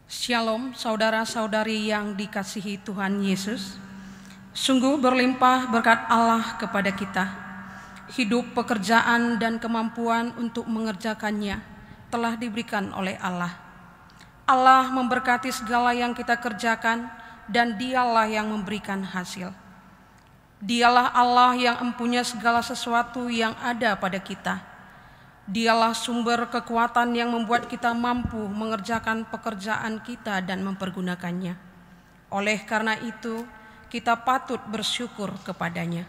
Shalom saudara-saudari yang dikasihi Tuhan Yesus. Sungguh berlimpah berkat Allah kepada kita. Hidup, pekerjaan, dan kemampuan untuk mengerjakannya telah diberikan oleh Allah. Allah memberkati segala yang kita kerjakan dan Dialah yang memberikan hasil. Dialah Allah yang mempunyai segala sesuatu yang ada pada kita. Dialah sumber kekuatan yang membuat kita mampu mengerjakan pekerjaan kita dan mempergunakannya. Oleh karena itu, kita patut bersyukur kepadanya.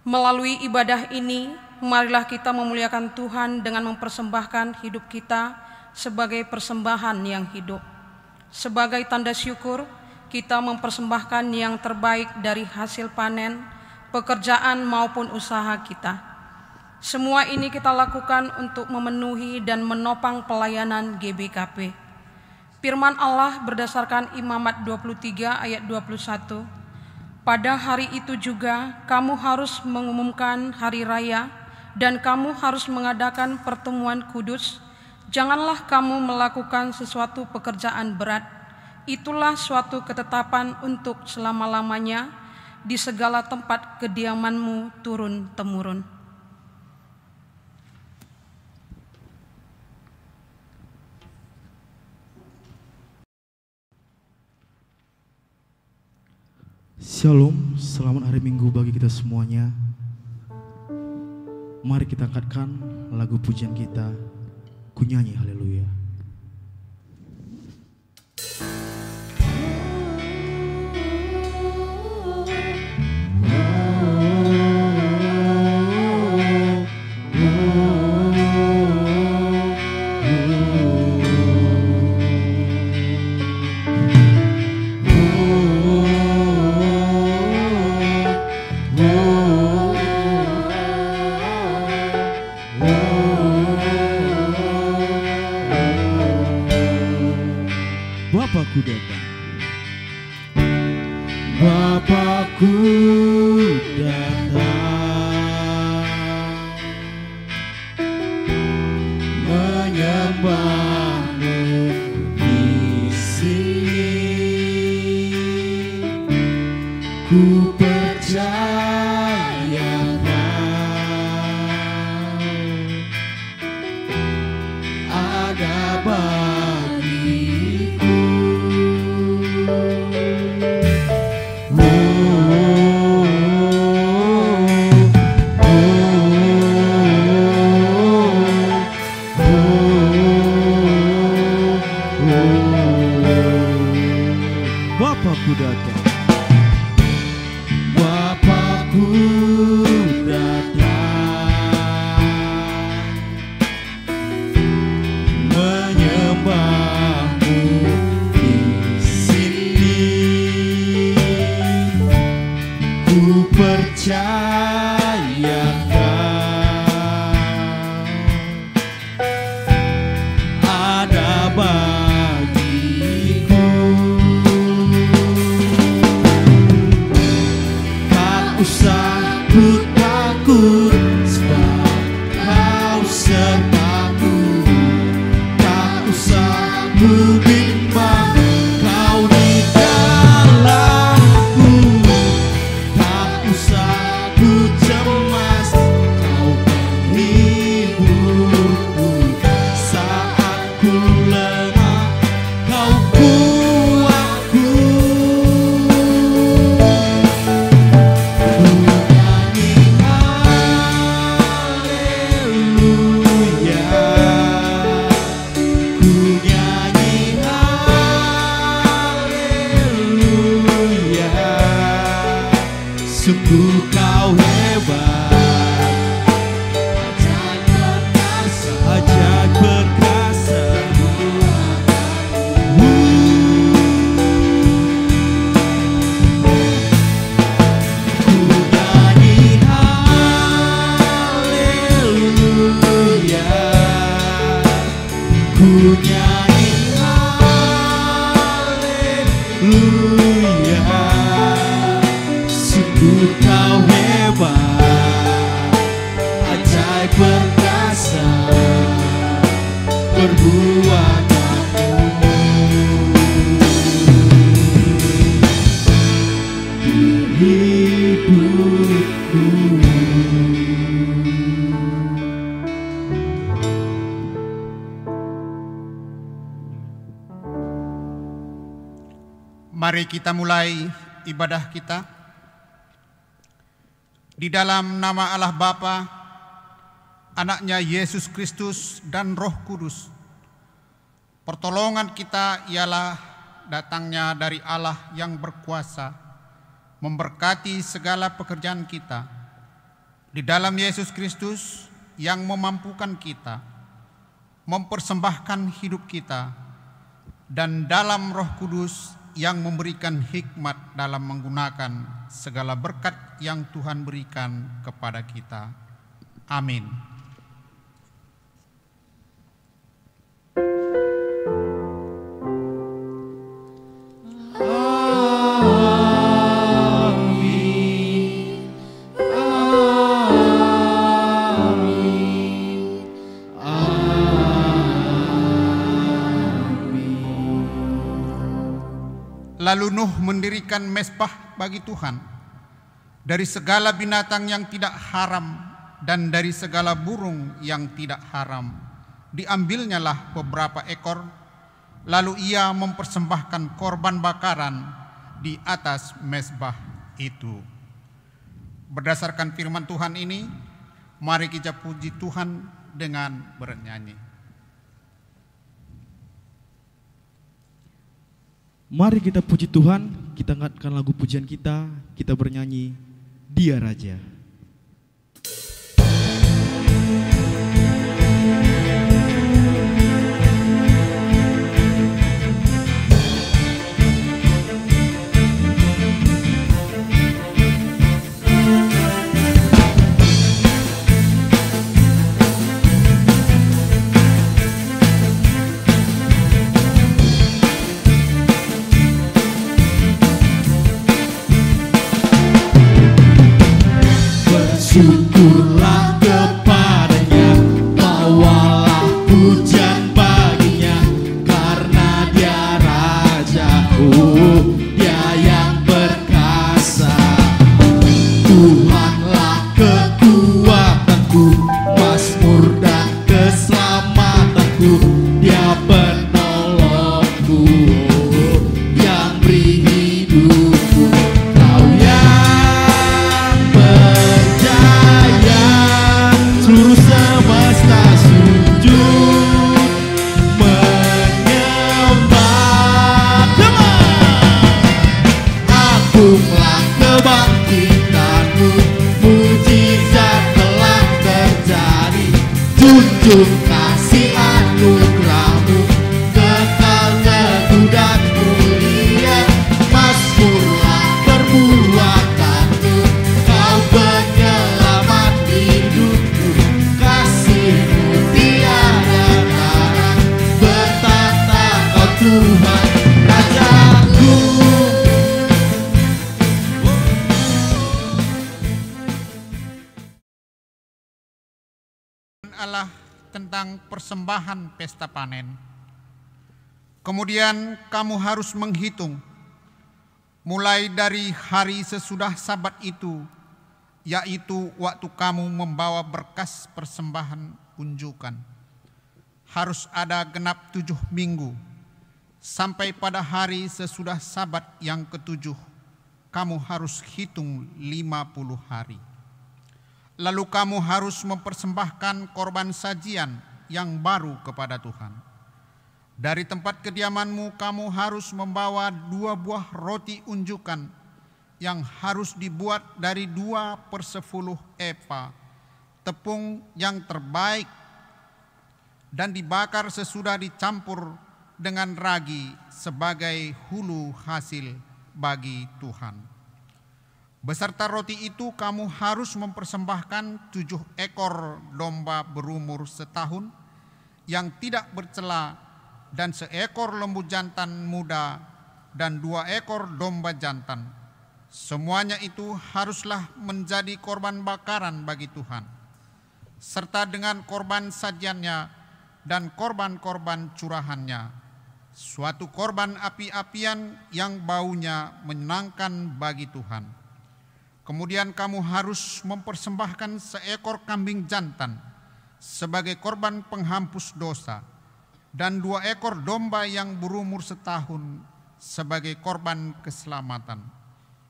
Melalui ibadah ini, marilah kita memuliakan Tuhan dengan mempersembahkan hidup kita sebagai persembahan yang hidup. Sebagai tanda syukur, kita mempersembahkan yang terbaik dari hasil panen, pekerjaan maupun usaha kita. Semua ini kita lakukan untuk memenuhi dan menopang pelayanan GBKP. Firman Allah berdasarkan Imamat 23 ayat 21. Pada hari itu juga kamu harus mengumumkan hari raya dan kamu harus mengadakan pertemuan kudus. Janganlah kamu melakukan sesuatu pekerjaan berat. Itulah suatu ketetapan untuk selama-lamanya di segala tempat kediamanmu turun-temurun. Shalom, selamat hari Minggu bagi kita semuanya. Mari kita angkatkan lagu pujian kita, Ku Nyanyi Haleluya. Bapakku datang, Bapakku datang, menyembahmu di sini. Ku percaya ada Bapakku datang, Bapakku datang, menyembahmu di sini. Ku percaya ada bagiku. Tak usah ku takut, sebab Kau sertaku. Tak usah ku bimbang, Kau di dalamku. Tak usah ku cemas, Kau penghiburku. Saat ku lemah, Kau kuatku. Sungguh Kau hebat, ajaib perkasa. Ku nyanyi haleluya, ku nyanyi haleluya. Sungguh Kau hebat. Mari kita mulai ibadah kita. Di dalam nama Allah Bapa, Anaknya Yesus Kristus dan Roh Kudus. Pertolongan kita ialah datangnya dari Allah yang berkuasa, memberkati segala pekerjaan kita. Di dalam Yesus Kristus yang memampukan kita, mempersembahkan hidup kita, dan dalam Roh Kudus yang memberikan hikmat dalam menggunakan segala berkat yang Tuhan berikan kepada kita. Amin. Lalu Nuh mendirikan mezbah bagi Tuhan dari segala binatang yang tidak haram dan dari segala burung yang tidak haram. Diambilnyalah beberapa ekor, lalu ia mempersembahkan korban bakaran di atas mezbah itu. Berdasarkan firman Tuhan ini, mari kita puji Tuhan dengan bernyanyi. Mari kita puji Tuhan, kita angkatkan lagu pujian kita bernyanyi, Dia Raja. Syukurlah kepadanya, bawalah pujian baginya, karena Dia Raja, Dia yang perkasa. Tuhanlah kekuatanku, mazmur dan keselamatanku, Dia penolongku, yang beri hidupku. Kau yang berjaya, seluruh semesta sujud menyembah. Agunglah kebangkitanmu, mujizat telah terjadi. Junjung kasih anugerahmu, kekal teguh dan mulia. Mazmurlah perbuatanmu, Kau penyelamat hidupku. Kasih-Mu tiada tara, bertata Kau Tuhan Rajaku. Allah tentang persembahan pesta panen. Kemudian kamu harus menghitung mulai dari hari sesudah Sabat itu, yaitu waktu kamu membawa berkas persembahan unjukan. Harus ada genap 7 minggu, sampai pada hari sesudah Sabat yang ke-7, kamu harus hitung 50 hari. Lalu kamu harus mempersembahkan korban sajian yang baru kepada Tuhan. Dari tempat kediamanmu kamu harus membawa 2 buah roti unjukan yang harus dibuat dari 2/10 efa tepung yang terbaik dan dibakar sesudah dicampur dengan ragi sebagai hulu hasil bagi Tuhan. Beserta roti itu kamu harus mempersembahkan 7 ekor domba berumur setahun yang tidak bercela dan 1 ekor lembu jantan muda dan 2 ekor domba jantan. Semuanya itu haruslah menjadi korban bakaran bagi Tuhan, serta dengan korban sajiannya dan korban-korban curahannya, suatu korban api-apian yang baunya menyenangkan bagi Tuhan. Kemudian kamu harus mempersembahkan 1 ekor kambing jantan sebagai korban penghapus dosa, dan 2 ekor domba yang berumur setahun sebagai korban keselamatan.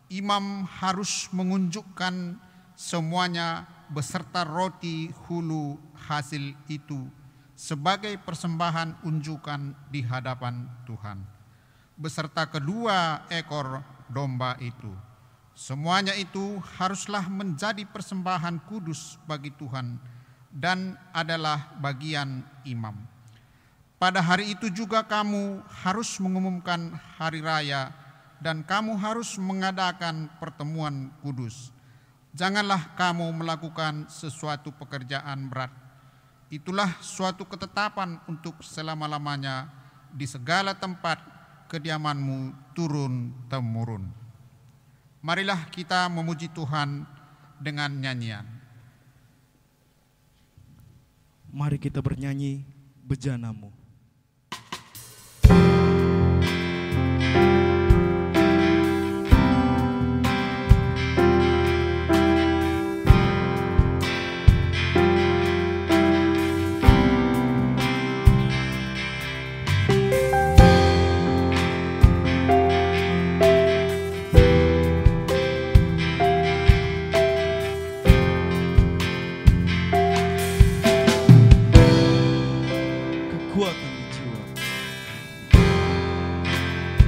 Imam harus mengunjukkan semuanya beserta roti hulu hasil itu sebagai persembahan unjukan di hadapan Tuhan, beserta kedua ekor domba itu. Semuanya itu haruslah menjadi persembahan kudus bagi Tuhan dan adalah bagian imam. Pada hari itu juga kamu harus mengumumkan hari raya dan kamu harus mengadakan pertemuan kudus. Janganlah kamu melakukan sesuatu pekerjaan berat. Itulah suatu ketetapan untuk selama-lamanya di segala tempat kediamanmu turun-temurun. Marilah kita memuji Tuhan dengan nyanyian. Mari kita bernyanyi bejanamu. Kekuatan di jiwa.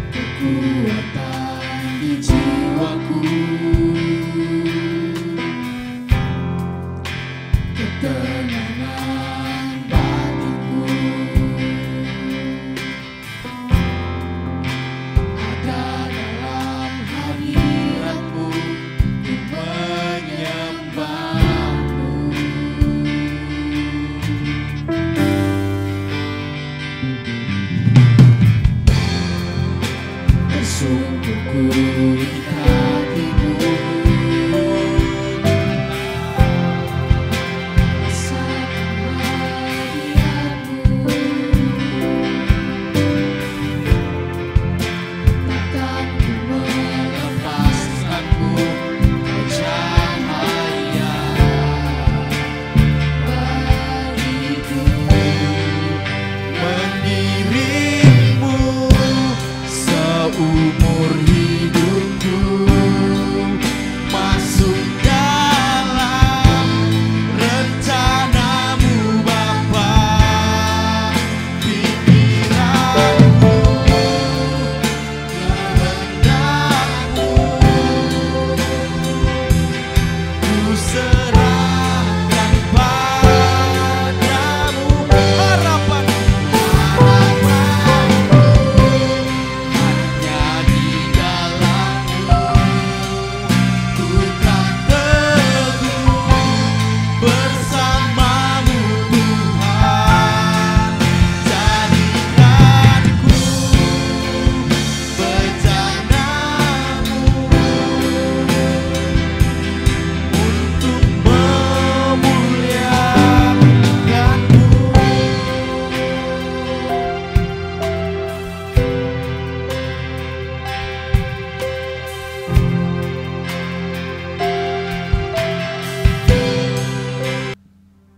Kekuatan di jiwaku, ketenangan bagiku, ada dalam hadiratmu, ku menyembahmu. Bersungguhku di kakimu, rasakan hadiratmu. Takkan ku melepaskanmu, kau cahaya bagiku. Mengiringmu seumur hidupku, masuk dalam rencanamu Bapa. Pikiranku, kehendakmu, ku serahkan padamu. Harapanku hanya di dalammu, ku kan teguh bersamamu Tuhan. Jadikanku bejanamu untuk memuliakanmu.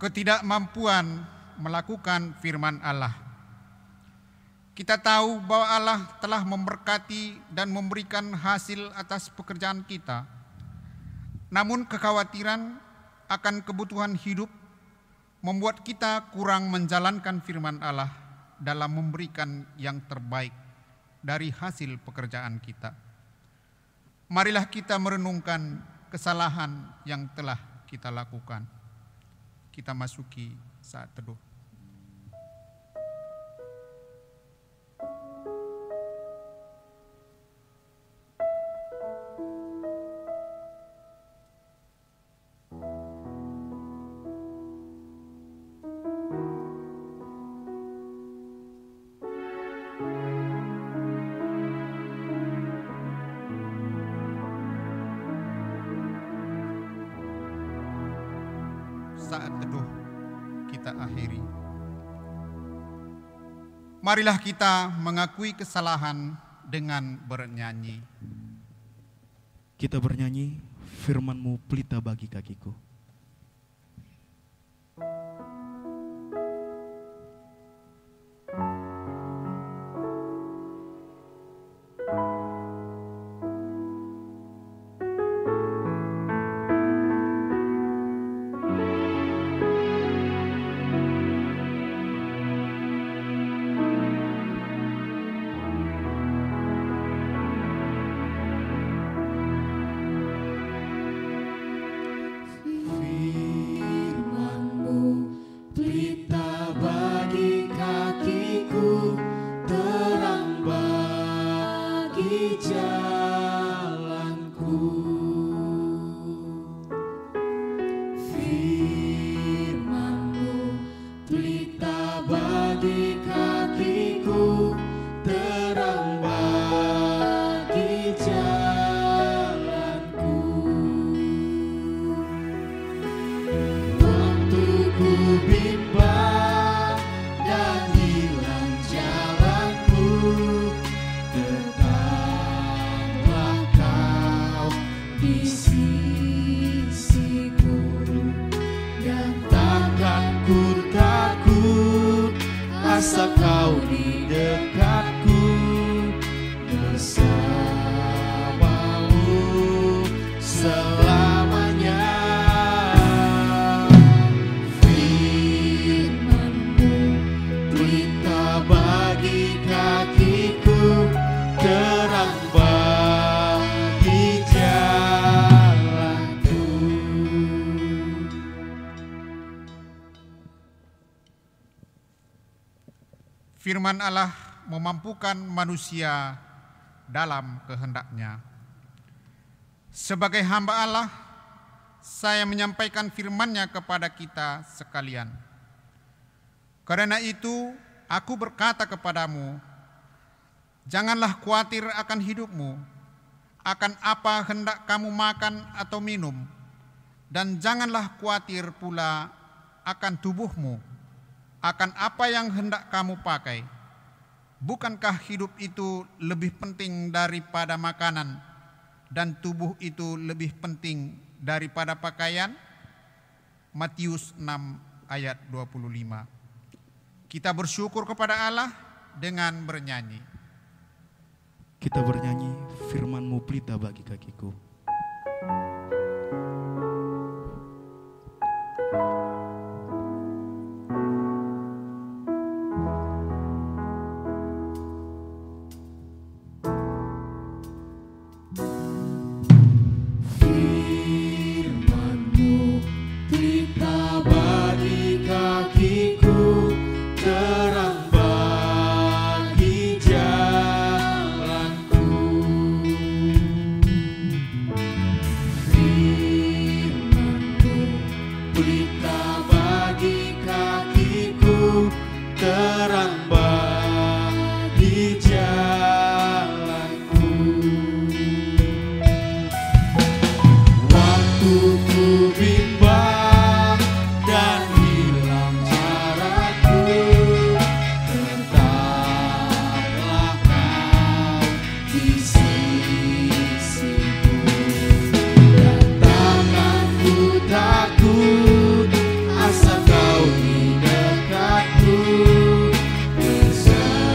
Ketidakmampuan melakukan firman Allah. Kita tahu bahwa Allah telah memberkati dan memberikan hasil atas pekerjaan kita. Namun kekhawatiran akan kebutuhan hidup membuat kita kurang menjalankan firman Allah dalam memberikan yang terbaik dari hasil pekerjaan kita. Marilah kita merenungkan kesalahan yang telah kita lakukan. Kita masuki saat teduh. Saat teduh kita akhiri. Marilah kita mengakui kesalahan dengan bernyanyi. Kita bernyanyi firman-Mu pelita bagi kakiku. jalanku. Firman-Mu pelita bagi kakiku, terang bagi jalanku. Waktu ku bimbang dan hilang jalanku, tetaplah Kau di sisiku, dan takkan ku takut asal Kau di dekatku, bersamamu selamanya. Firman-Mu pelita bagi kakiku, terang bagi jalanku. Firman Allah memampukan manusia dalam kehendak-Nya. Sebagai hamba Allah, saya menyampaikan firman-Nya kepada kita sekalian. Karena itu, aku berkata kepadamu, janganlah khawatir akan hidupmu, akan apa hendak kamu makan atau minum, dan janganlah khawatir pula akan tubuhmu, akan apa yang hendak kamu pakai. Bukankah hidup itu lebih penting daripada makanan, dan tubuh itu lebih penting daripada pakaian? Matius 6 ayat 25. Kita bersyukur kepada Allah dengan bernyanyi. Kita bernyanyi, firman-Mu pelita bagi kakiku. Firman-Mu pelita bagi kakiku, terang bagi jalanku. Firman-Mu pelita bagi kakiku, terang bagi jalanku. Waktu ku bimbang dan hilang jalanku, tetaplah Kau di sisiku, dan takkan ku takut asal Kau di dekatku, bersamamu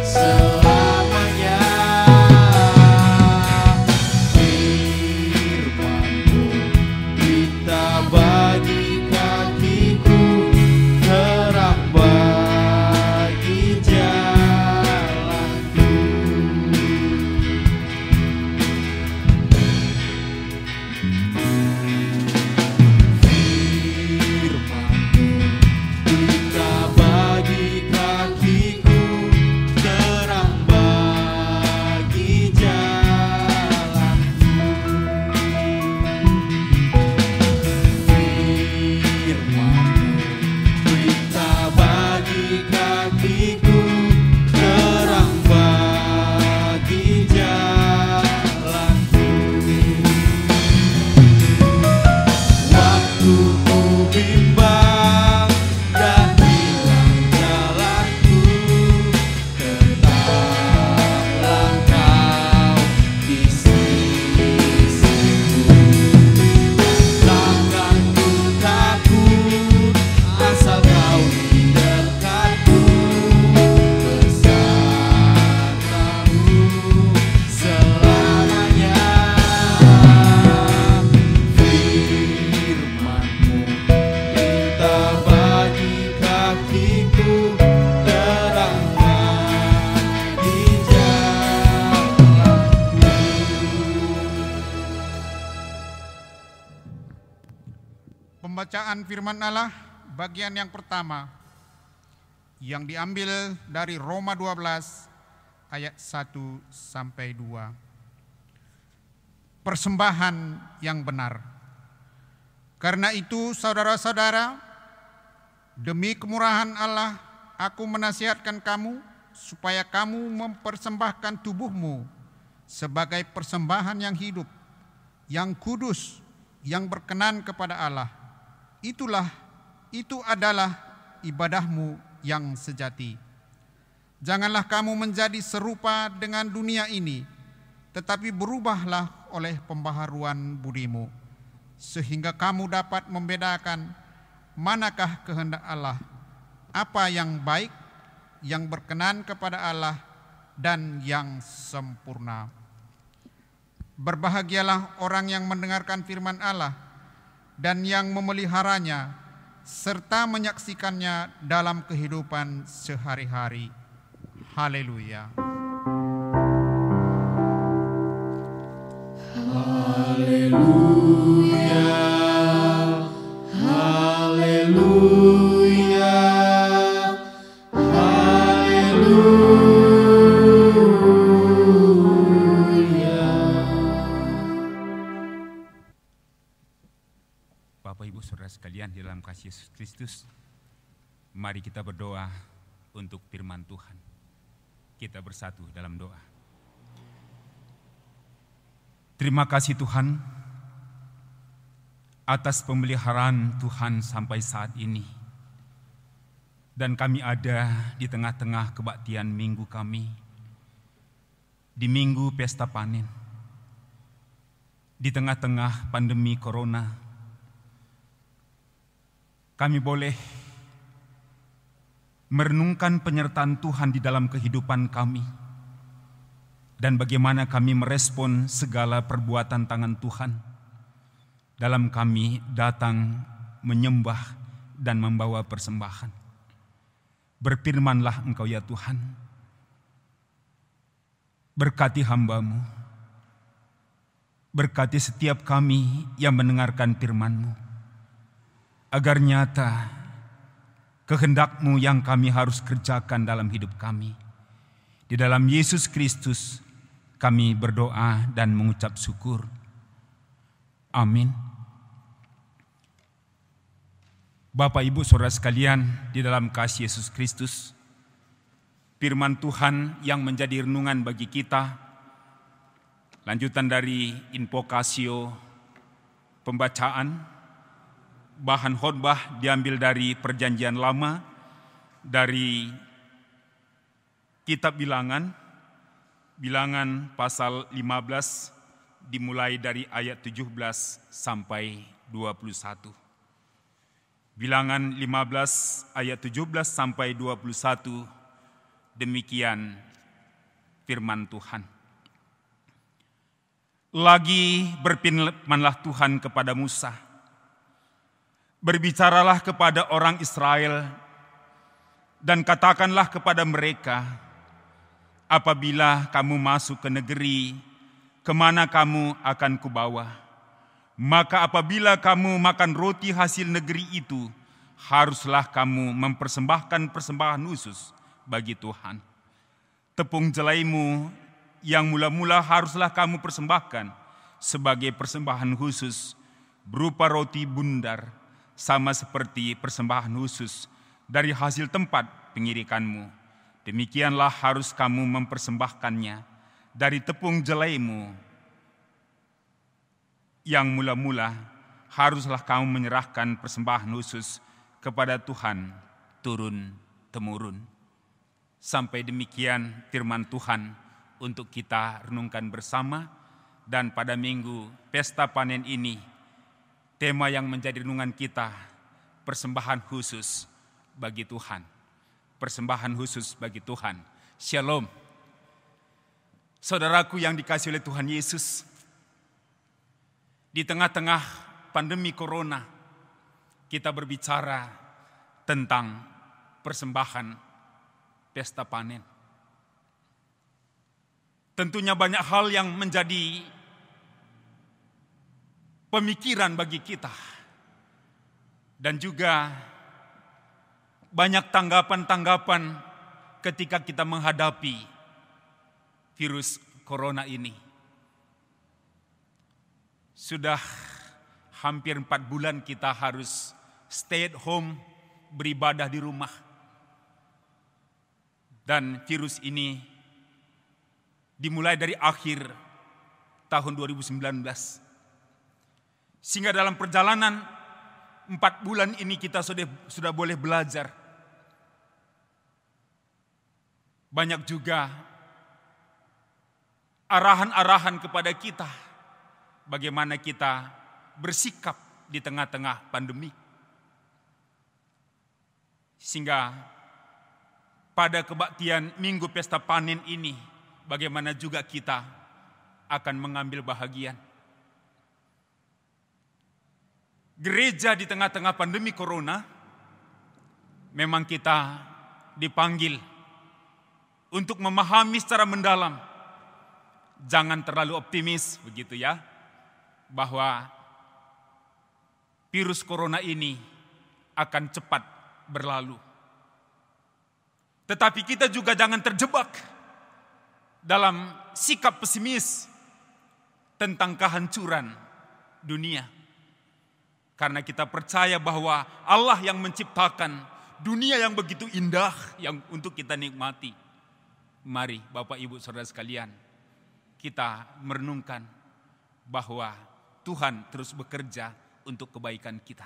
selamanya. Firman-Mu pelita bagi kakiku, terang bagi jalanku. Firman-Mu pelita bagi kakiku, terang bagi jalanku. Firman-Mu pelita bagi kakiku, terang bagi jalanku. Waktu ku bimbang dan hilang jalanku, tetaplah Kau di sisiku, takkan ku takut asal Kau di dekatku, bersamamu selamanya. Firman-Mu pelita bagi kakiku, terang bagi jalanku. Pembacaan firman Allah bagian yang pertama yang diambil dari Roma 12 ayat 1 sampai 2. Persembahan yang benar. Karena itu saudara-saudara, demi kemurahan Allah, aku menasihatkan kamu supaya kamu mempersembahkan tubuhmu sebagai persembahan yang hidup, yang kudus, yang berkenan kepada Allah. Itu adalah ibadahmu yang sejati. Janganlah kamu menjadi serupa dengan dunia ini, tetapi berubahlah oleh pembaharuan budimu, sehingga kamu dapat membedakan manakah kehendak Allah, apa yang baik, yang berkenan kepada Allah, dan yang sempurna. Berbahagialah orang yang mendengarkan firman Allah dan yang memeliharanya, serta menyaksikannya dalam kehidupan sehari-hari. Haleluya. Haleluya, haleluya, haleluya. Bapak Ibu Saudara sekalian di dalam kasih Yesus Kristus, mari kita berdoa untuk firman Tuhan. Kita bersatu dalam doa. Terima kasih Tuhan atas pemeliharaan Tuhan sampai saat ini. Dan kami ada di tengah-tengah kebaktian minggu kami, di minggu pesta panen, di tengah-tengah pandemi corona. Kami boleh merenungkan penyertaan Tuhan di dalam kehidupan kami dan bagaimana kami merespon segala perbuatan tangan Tuhan dalam kami datang menyembah dan membawa persembahan. Berfirmanlah Engkau ya Tuhan, berkati hamba-Mu, berkati setiap kami yang mendengarkan firman-Mu, agar nyata kehendak-Mu yang kami harus kerjakan dalam hidup kami. Di dalam Yesus Kristus kami berdoa dan mengucap syukur. Amin. Bapak Ibu Saudara sekalian di dalam kasih Yesus Kristus, firman Tuhan yang menjadi renungan bagi kita, lanjutan dari invokasio pembacaan. Bahan khotbah diambil dari Perjanjian Lama, dari Kitab Bilangan pasal 15, dimulai dari ayat 17 sampai 21. Bilangan 15 ayat 17 sampai 21, demikian firman Tuhan. Lagi berfirmanlah Tuhan kepada Musa, berbicaralah kepada orang Israel dan katakanlah kepada mereka, apabila kamu masuk ke negeri kemana kamu akan kubawa, maka apabila kamu makan roti hasil negeri itu, haruslah kamu mempersembahkan persembahan khusus bagi Tuhan. Tepung jelaimu yang mula-mula haruslah kamu persembahkan sebagai persembahan khusus berupa roti bundar, sama seperti persembahan khusus dari hasil tempat pengirikanmu. Demikianlah harus kamu mempersembahkannya dari tepung jelaimu yang mula-mula haruslah kamu menyerahkan persembahan khusus kepada Tuhan turun-temurun. Sampai demikian firman Tuhan untuk kita renungkan bersama. Dan pada minggu pesta panen ini, tema yang menjadi renungan kita, persembahan khusus bagi Tuhan. Persembahan khusus bagi Tuhan. Shalom. Saudaraku yang dikasihi oleh Tuhan Yesus, di tengah-tengah pandemi corona, kita berbicara tentang persembahan pesta panen. Tentunya banyak hal yang menjadi pemikiran bagi kita, dan juga banyak tanggapan-tanggapan ketika kita menghadapi virus corona ini. Sudah hampir 4 bulan kita harus stay at home, beribadah di rumah. Dan virus ini dimulai dari akhir tahun 2019. Sehingga dalam perjalanan 4 bulan ini kita sudah boleh belajar. Banyak juga arahan-arahan kepada kita bagaimana kita bersikap di tengah-tengah pandemi. Sehingga pada kebaktian Minggu Pesta Panen ini, bagaimana juga kita akan mengambil bahagian. Gereja di tengah-tengah pandemi corona, memang kita dipanggil untuk memahami secara mendalam. Jangan terlalu optimis, begitu ya, bahwa virus corona ini akan cepat berlalu. Tetapi kita juga jangan terjebak dalam sikap pesimis tentang kehancuran dunia. Karena kita percaya bahwa Allah yang menciptakan dunia yang begitu indah yang untuk kita nikmati. Mari Bapak Ibu Saudara sekalian, kita merenungkan bahwa Tuhan terus bekerja untuk kebaikan kita.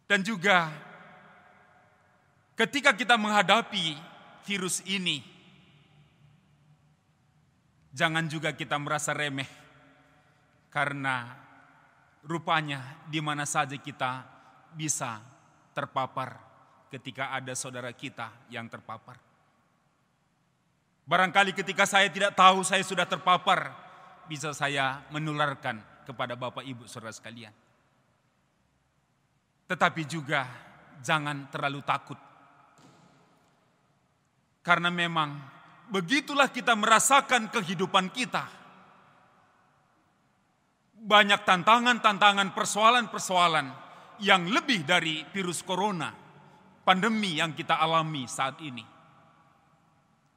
Dan juga ketika kita menghadapi virus ini, jangan juga kita merasa remeh. Karena rupanya di mana saja kita bisa terpapar ketika ada saudara kita yang terpapar. Barangkali ketika saya tidak tahu saya sudah terpapar, bisa saya menularkan kepada Bapak Ibu Saudara sekalian. Tetapi juga jangan terlalu takut. Karena memang begitulah kita merasakan kehidupan kita. Banyak tantangan-tantangan, persoalan-persoalan yang lebih dari virus corona, pandemi yang kita alami saat ini.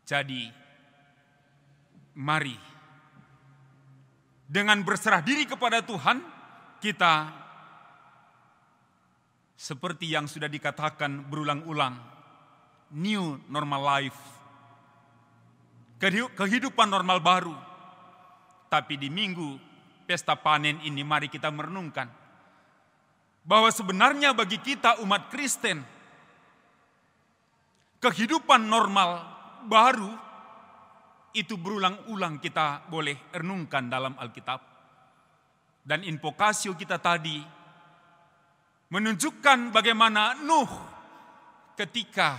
Jadi, mari dengan berserah diri kepada Tuhan, kita seperti yang sudah dikatakan berulang-ulang, new normal life, kehidupan normal baru. Tapi di Minggu Pesta Panen ini mari kita merenungkan bahwa sebenarnya bagi kita umat Kristen, kehidupan normal baru itu berulang-ulang kita boleh renungkan dalam Alkitab. Dan invokasio kita tadi menunjukkan bagaimana Nuh ketika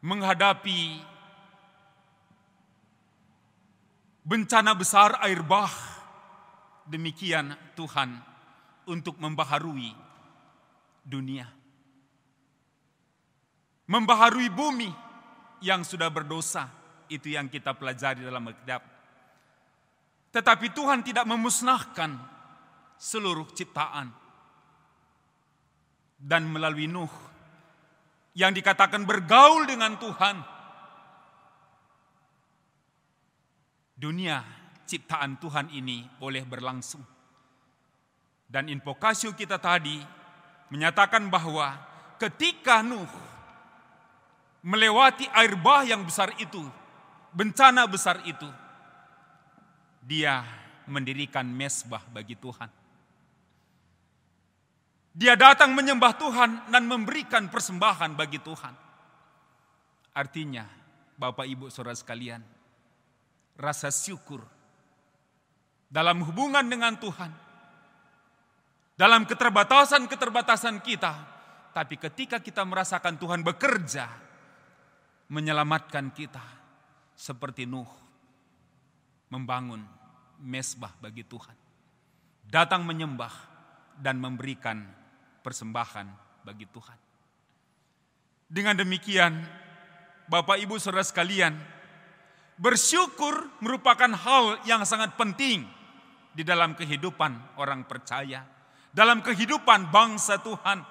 menghadapi bencana besar air bah, demikian Tuhan untuk membaharui dunia. Membaharui bumi yang sudah berdosa, itu yang kita pelajari dalam Alkitab. Tetapi Tuhan tidak memusnahkan seluruh ciptaan. Dan melalui Nuh yang dikatakan bergaul dengan Tuhan, dunia ciptaan Tuhan ini boleh berlangsung. Dan invokasio kita tadi menyatakan bahwa ketika Nuh melewati air bah yang besar itu, bencana besar itu, dia mendirikan mezbah bagi Tuhan. Dia datang menyembah Tuhan dan memberikan persembahan bagi Tuhan. Artinya, Bapak Ibu Saudara sekalian, rasa syukur dalam hubungan dengan Tuhan, dalam keterbatasan-keterbatasan kita, tapi ketika kita merasakan Tuhan bekerja menyelamatkan kita, seperti Nuh membangun mezbah bagi Tuhan, datang menyembah dan memberikan persembahan bagi Tuhan. Dengan demikian, Bapak Ibu Saudara sekalian, bersyukur merupakan hal yang sangat penting di dalam kehidupan orang percaya, dalam kehidupan bangsa Tuhan.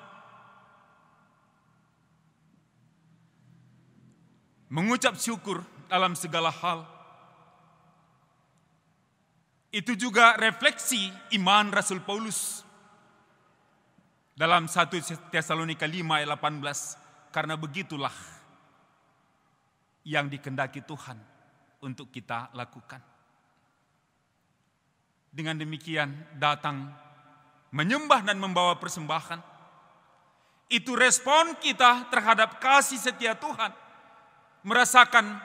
mengucap syukur dalam segala hal. Itu juga refleksi iman Rasul Paulus dalam 1 Tesalonika 5 ayat 18. Karena begitulah yang dikehendaki Tuhan untuk kita lakukan. Dengan demikian datang menyembah dan membawa persembahan. Itu respon kita terhadap kasih setia Tuhan. Merasakan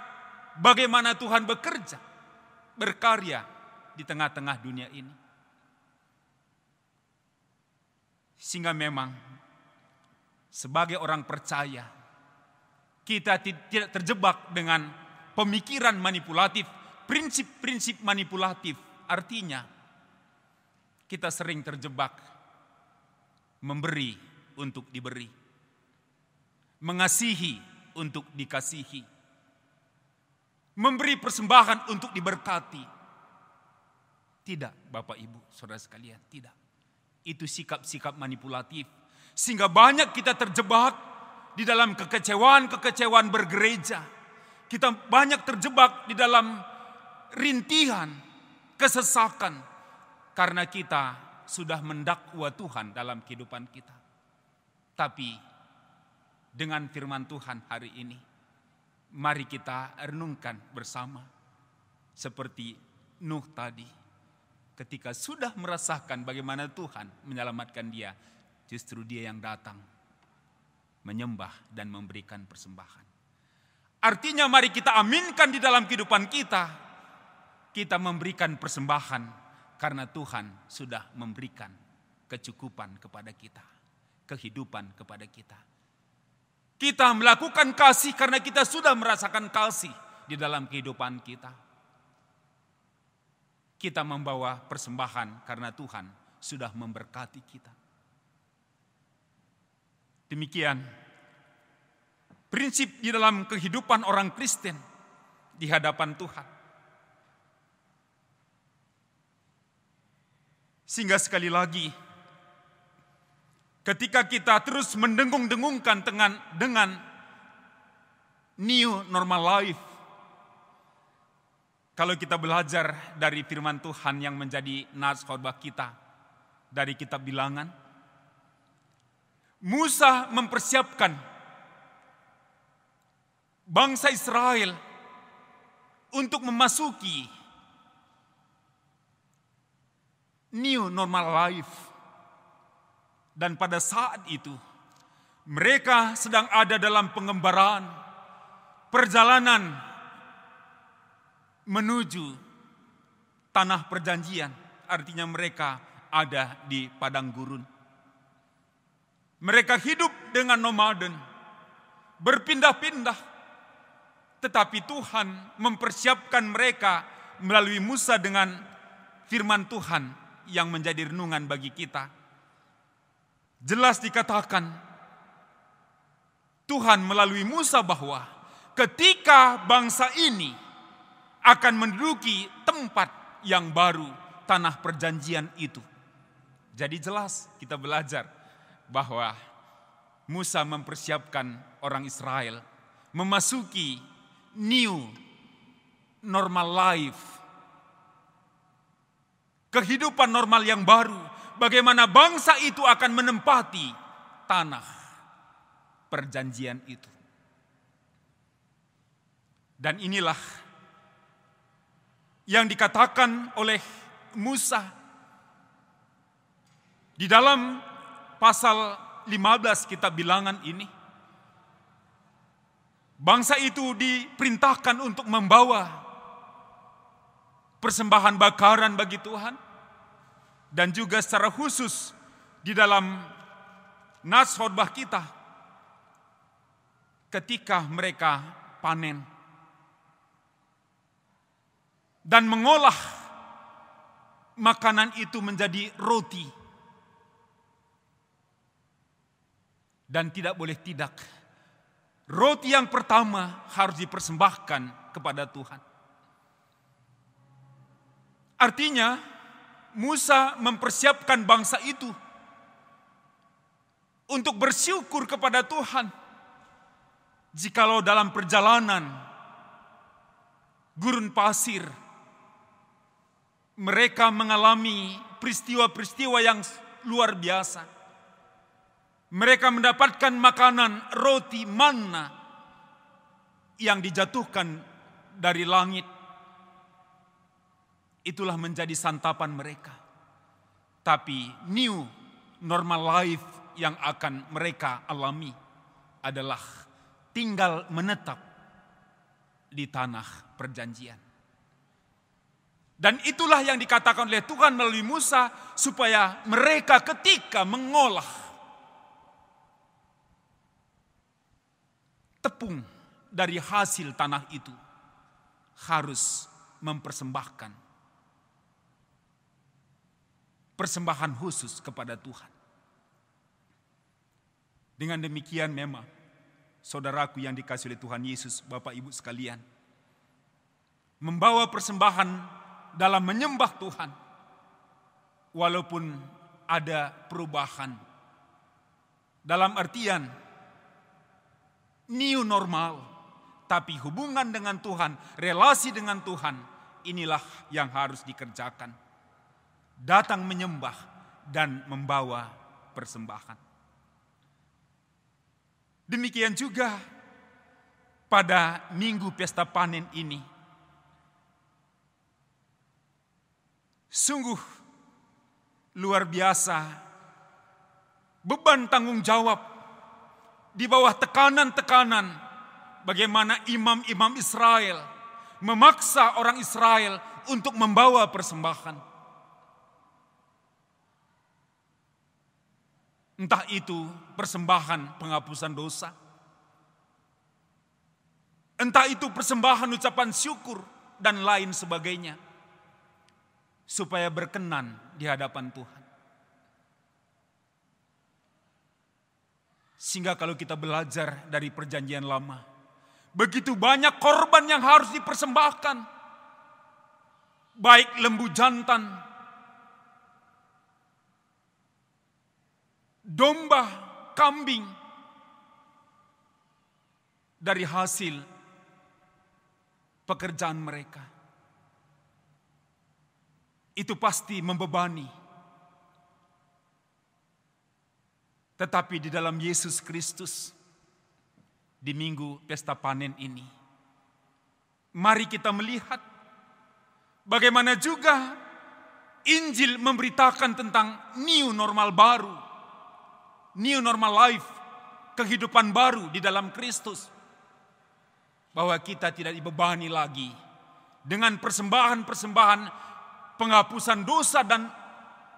bagaimana Tuhan bekerja, berkarya di tengah-tengah dunia ini. Sehingga memang sebagai orang percaya, kita tidak terjebak dengan pemikiran manipulatif, prinsip-prinsip manipulatif. Artinya, kita sering terjebak memberi untuk diberi, mengasihi untuk dikasihi, memberi persembahan untuk diberkati. Tidak, Bapak Ibu, Saudara sekalian, tidak. Itu sikap-sikap manipulatif. Sehingga banyak kita terjebak di dalam kekecewaan bergereja. Kita banyak terjebak di dalam rintihan, kesesakan. Karena kita sudah mendakwa Tuhan dalam kehidupan kita. Tapi dengan firman Tuhan hari ini, mari kita renungkan bersama. Seperti Nuh tadi, ketika sudah merasakan bagaimana Tuhan menyelamatkan dia, justru dia yang datang menyembah dan memberikan persembahan. Artinya mari kita aminkan di dalam kehidupan kita. Kita memberikan persembahan karena Tuhan sudah memberikan kecukupan kepada kita, kehidupan kepada kita. Kita melakukan kasih karena kita sudah merasakan kasih di dalam kehidupan kita. Kita membawa persembahan karena Tuhan sudah memberkati kita. Demikian prinsip di dalam kehidupan orang Kristen di hadapan Tuhan. Sehingga sekali lagi, ketika kita terus mendengung-dengungkan dengan new normal life, kalau kita belajar dari firman Tuhan yang menjadi nas khotbah kita dari kitab Bilangan, Musa mempersiapkan bangsa Israel untuk memasuki new normal life. Dan pada saat itu mereka sedang ada dalam pengembaraan, perjalanan menuju tanah perjanjian. Artinya mereka ada di padang gurun. Mereka hidup dengan nomaden, berpindah-pindah. Tetapi Tuhan mempersiapkan mereka melalui Musa dengan firman Tuhan yang menjadi renungan bagi kita. Jelas dikatakan Tuhan melalui Musa bahwa ketika bangsa ini akan menduduki tempat yang baru, tanah perjanjian itu. Jadi jelas kita belajar bahwa Musa mempersiapkan orang Israel memasuki new normal life. Kehidupan normal yang baru, bagaimana bangsa itu akan menempati tanah perjanjian itu. Dan inilah yang dikatakan oleh Musa di dalam pasal 15 kitab Bilangan ini. Bangsa itu diperintahkan untuk membawa persembahan bakaran bagi Tuhan. Dan juga secara khusus di dalam nas khotbah kita, ketika mereka panen dan mengolah makanan itu menjadi roti. Dan tidak boleh tidak, roti yang pertama harus dipersembahkan kepada Tuhan. Artinya Musa mempersiapkan bangsa itu untuk bersyukur kepada Tuhan Jikalau dalam perjalanan gurun pasir mereka mengalami peristiwa-peristiwa yang luar biasa. Mereka mendapatkan makanan roti manna yang dijatuhkan dari langit. Itulah menjadi santapan mereka. Tapi new normal life yang akan mereka alami adalah tinggal menetap di tanah perjanjian. Dan itulah yang dikatakan oleh Tuhan melalui Musa, supaya mereka ketika mengolah tepung dari hasil tanah itu harus mempersembahkan persembahan khusus kepada Tuhan. Dengan demikian memang, saudaraku yang dikasihi oleh Tuhan Yesus, Bapak Ibu sekalian, membawa persembahan dalam menyembah Tuhan, walaupun ada perubahan, dalam artian new normal, tapi hubungan dengan Tuhan, relasi dengan Tuhan, inilah yang harus dikerjakan. Datang menyembah dan membawa persembahan. Demikian juga pada minggu pesta panen ini. Sungguh luar biasa beban tanggung jawab di bawah tekanan-tekanan bagaimana imam-imam Israel memaksa orang Israel untuk membawa persembahan. Entah itu persembahan penghapusan dosa, entah itu persembahan ucapan syukur dan lain sebagainya, supaya berkenan di hadapan Tuhan. Sehingga kalau kita belajar dari perjanjian lama, begitu banyak korban yang harus dipersembahkan, baik lembu jantan, domba, kambing, dari hasil pekerjaan mereka. Itu pasti membebani. Tetapi di dalam Yesus Kristus, di minggu pesta panen ini, mari kita melihat bagaimana juga Injil memberitakan tentang new normal baru, new normal life, kehidupan baru di dalam Kristus. Bahwa kita tidak dibebani lagi dengan persembahan-persembahan penghapusan dosa dan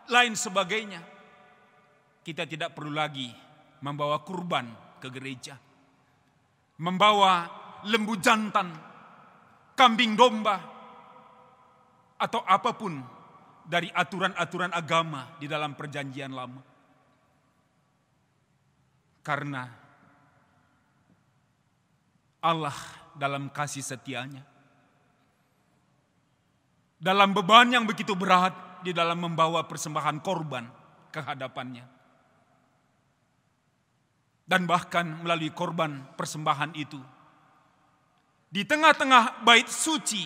lain sebagainya. Kita tidak perlu lagi membawa kurban ke gereja, membawa lembu jantan, kambing domba, atau apapun dari aturan-aturan agama di dalam perjanjian lama. Karena Allah dalam kasih setianya, dalam beban yang begitu berat di dalam membawa persembahan korban ke hadapannya. Dan bahkan melalui korban persembahan itu, di tengah-tengah bait suci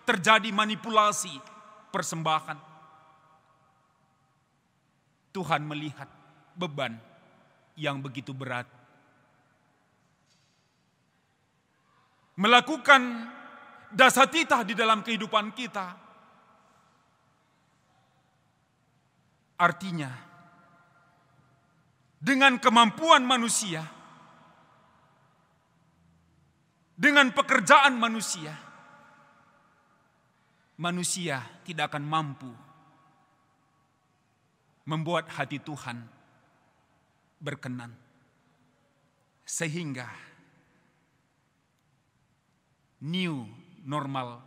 terjadi manipulasi persembahan. Tuhan melihat beban yang begitu berat. Melakukan dasatitah di dalam kehidupan kita. Artinya, dengan kemampuan manusia, dengan pekerjaan manusia, manusia tidak akan mampu membuat hati Tuhan berkenan. Sehingga new normal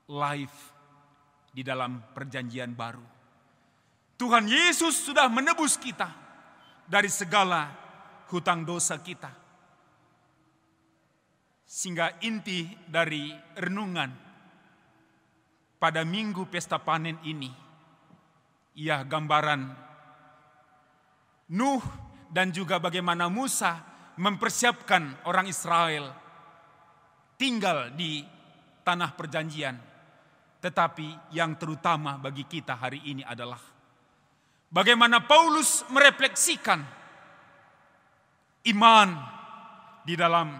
life di dalam perjanjian baru, Tuhan Yesus sudah menebus kita dari segala hutang dosa kita. Sehingga inti dari renungan pada minggu pesta panen ini, ia gambaran Nuh dan juga bagaimana Musa mempersiapkan orang Israel tinggal di tanah perjanjian. Tetapi yang terutama bagi kita hari ini adalah bagaimana Paulus merefleksikan iman di dalam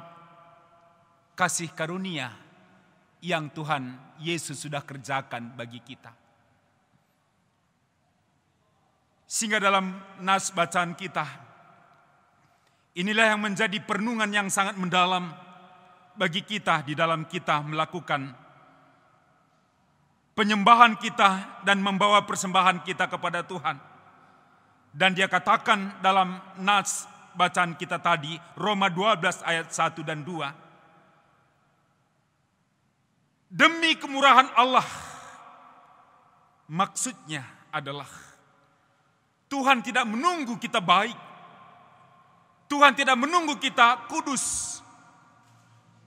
kasih karunia yang Tuhan Yesus sudah kerjakan bagi kita. Sehingga dalam nas bacaan kita, inilah yang menjadi perenungan yang sangat mendalam bagi kita di dalam kita melakukan penyembahan kita dan membawa persembahan kita kepada Tuhan. Dan dia katakan dalam nas bacaan kita tadi, Roma 12 ayat 1 dan 2. Demi kemurahan Allah, maksudnya adalah Tuhan tidak menunggu kita baik. Tuhan tidak menunggu kita kudus.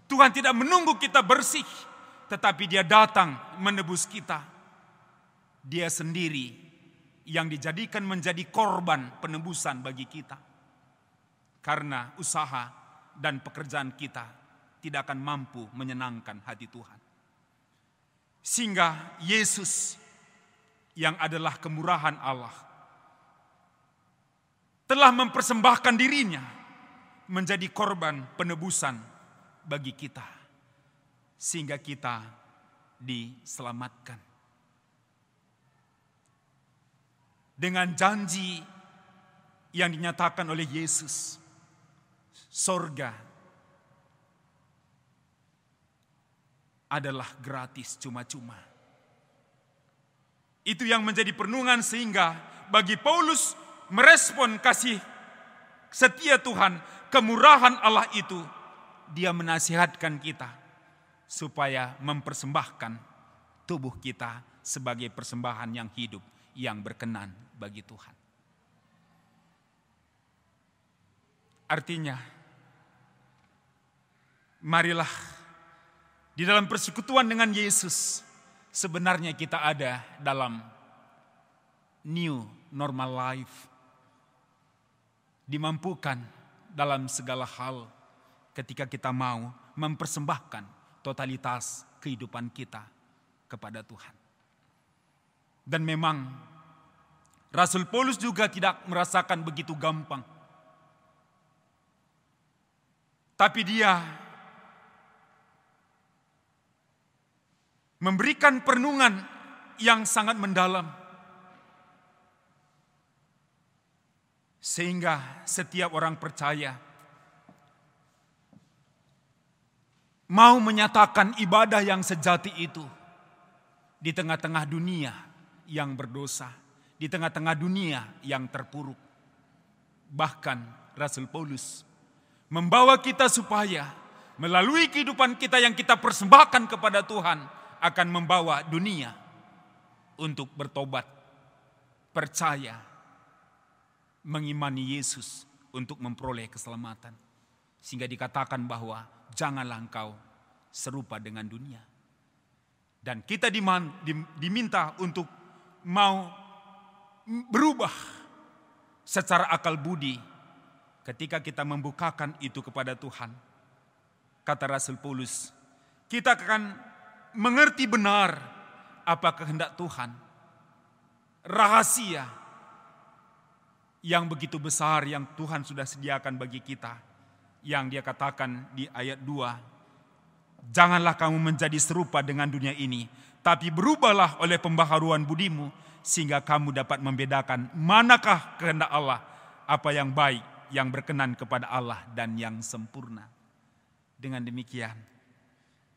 Tuhan tidak menunggu kita bersih. Tetapi dia datang menebus kita. Dia sendiri yang dijadikan menjadi korban penebusan bagi kita. Karena usaha dan pekerjaan kita tidak akan mampu menyenangkan hati Tuhan. Sehingga Yesus yang adalah kemurahan Allah telah mempersembahkan dirinya menjadi korban penebusan bagi kita. Sehingga kita diselamatkan. Dengan janji yang dinyatakan oleh Yesus, sorga adalah gratis, cuma-cuma. Itu yang menjadi perenungan sehingga bagi Paulus merespon kasih setia Tuhan, kemurahan Allah itu, dia menasihatkan kita supaya mempersembahkan tubuh kita sebagai persembahan yang hidup, yang berkenan bagi Tuhan. Artinya, marilah di dalam persekutuan dengan Yesus, sebenarnya kita ada dalam new normal life. Dimampukan dalam segala hal ketika kita mau mempersembahkan totalitas kehidupan kita kepada Tuhan. Dan memang Rasul Paulus juga tidak merasakan begitu gampang. Tapi dia memberikan perenungan yang sangat mendalam. Sehingga setiap orang percaya mau menyatakan ibadah yang sejati itu di tengah-tengah dunia yang berdosa, di tengah-tengah dunia yang terpuruk. Bahkan Rasul Paulus membawa kita supaya melalui kehidupan kita yang kita persembahkan kepada Tuhan akan membawa dunia untuk bertobat, percaya, mengimani Yesus untuk memperoleh keselamatan. Sehingga dikatakan bahwa janganlah engkau serupa dengan dunia. Dan kita diminta untuk mau berubah secara akal budi ketika kita membukakan itu kepada Tuhan. Kata Rasul Paulus, kita akan mengerti benar apa kehendak Tuhan. Rahasia yang begitu besar yang Tuhan sudah sediakan bagi kita. Yang dia katakan di ayat 2. Janganlah kamu menjadi serupa dengan dunia ini, tapi berubahlah oleh pembaharuan budimu, sehingga kamu dapat membedakan manakah kehendak Allah, apa yang baik, yang berkenan kepada Allah, dan yang sempurna. Dengan demikian,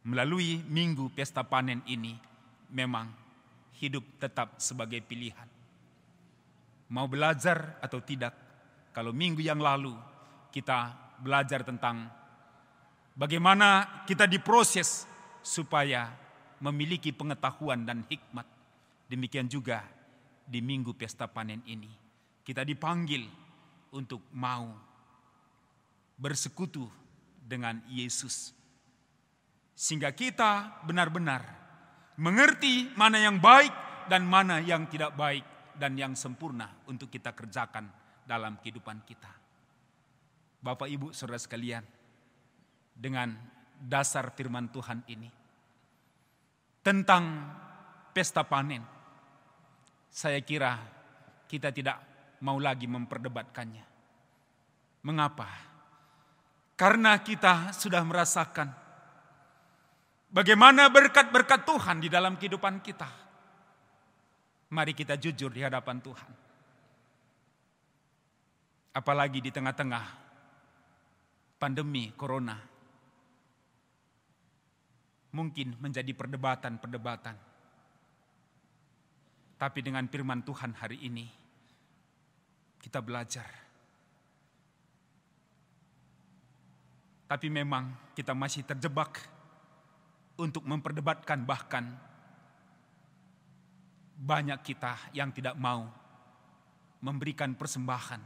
melalui minggu pesta panen ini, memang hidup tetap sebagai pilihan. Mau belajar atau tidak, kalau minggu yang lalu kita belajar tentang bagaimana kita diproses supaya memiliki pengetahuan dan hikmat. Demikian juga di minggu pesta panen ini. Kita dipanggil untuk mau bersekutu dengan Yesus. Sehingga kita benar-benar mengerti mana yang baik dan mana yang tidak baik dan yang sempurna untuk kita kerjakan dalam kehidupan kita. Bapak Ibu Saudara sekalian, dengan dasar firman Tuhan ini tentang pesta panen, saya kira kita tidak mau lagi memperdebatkannya. Mengapa? Karena kita sudah merasakan bagaimana berkat-berkat Tuhan di dalam kehidupan kita. Mari kita jujur di hadapan Tuhan. Apalagi di tengah-tengah pandemi corona, mungkin menjadi perdebatan-perdebatan. Tapi dengan firman Tuhan hari ini, kita belajar. Tapi memang kita masih terjebak untuk memperdebatkan, bahkan banyak kita yang tidak mau memberikan persembahan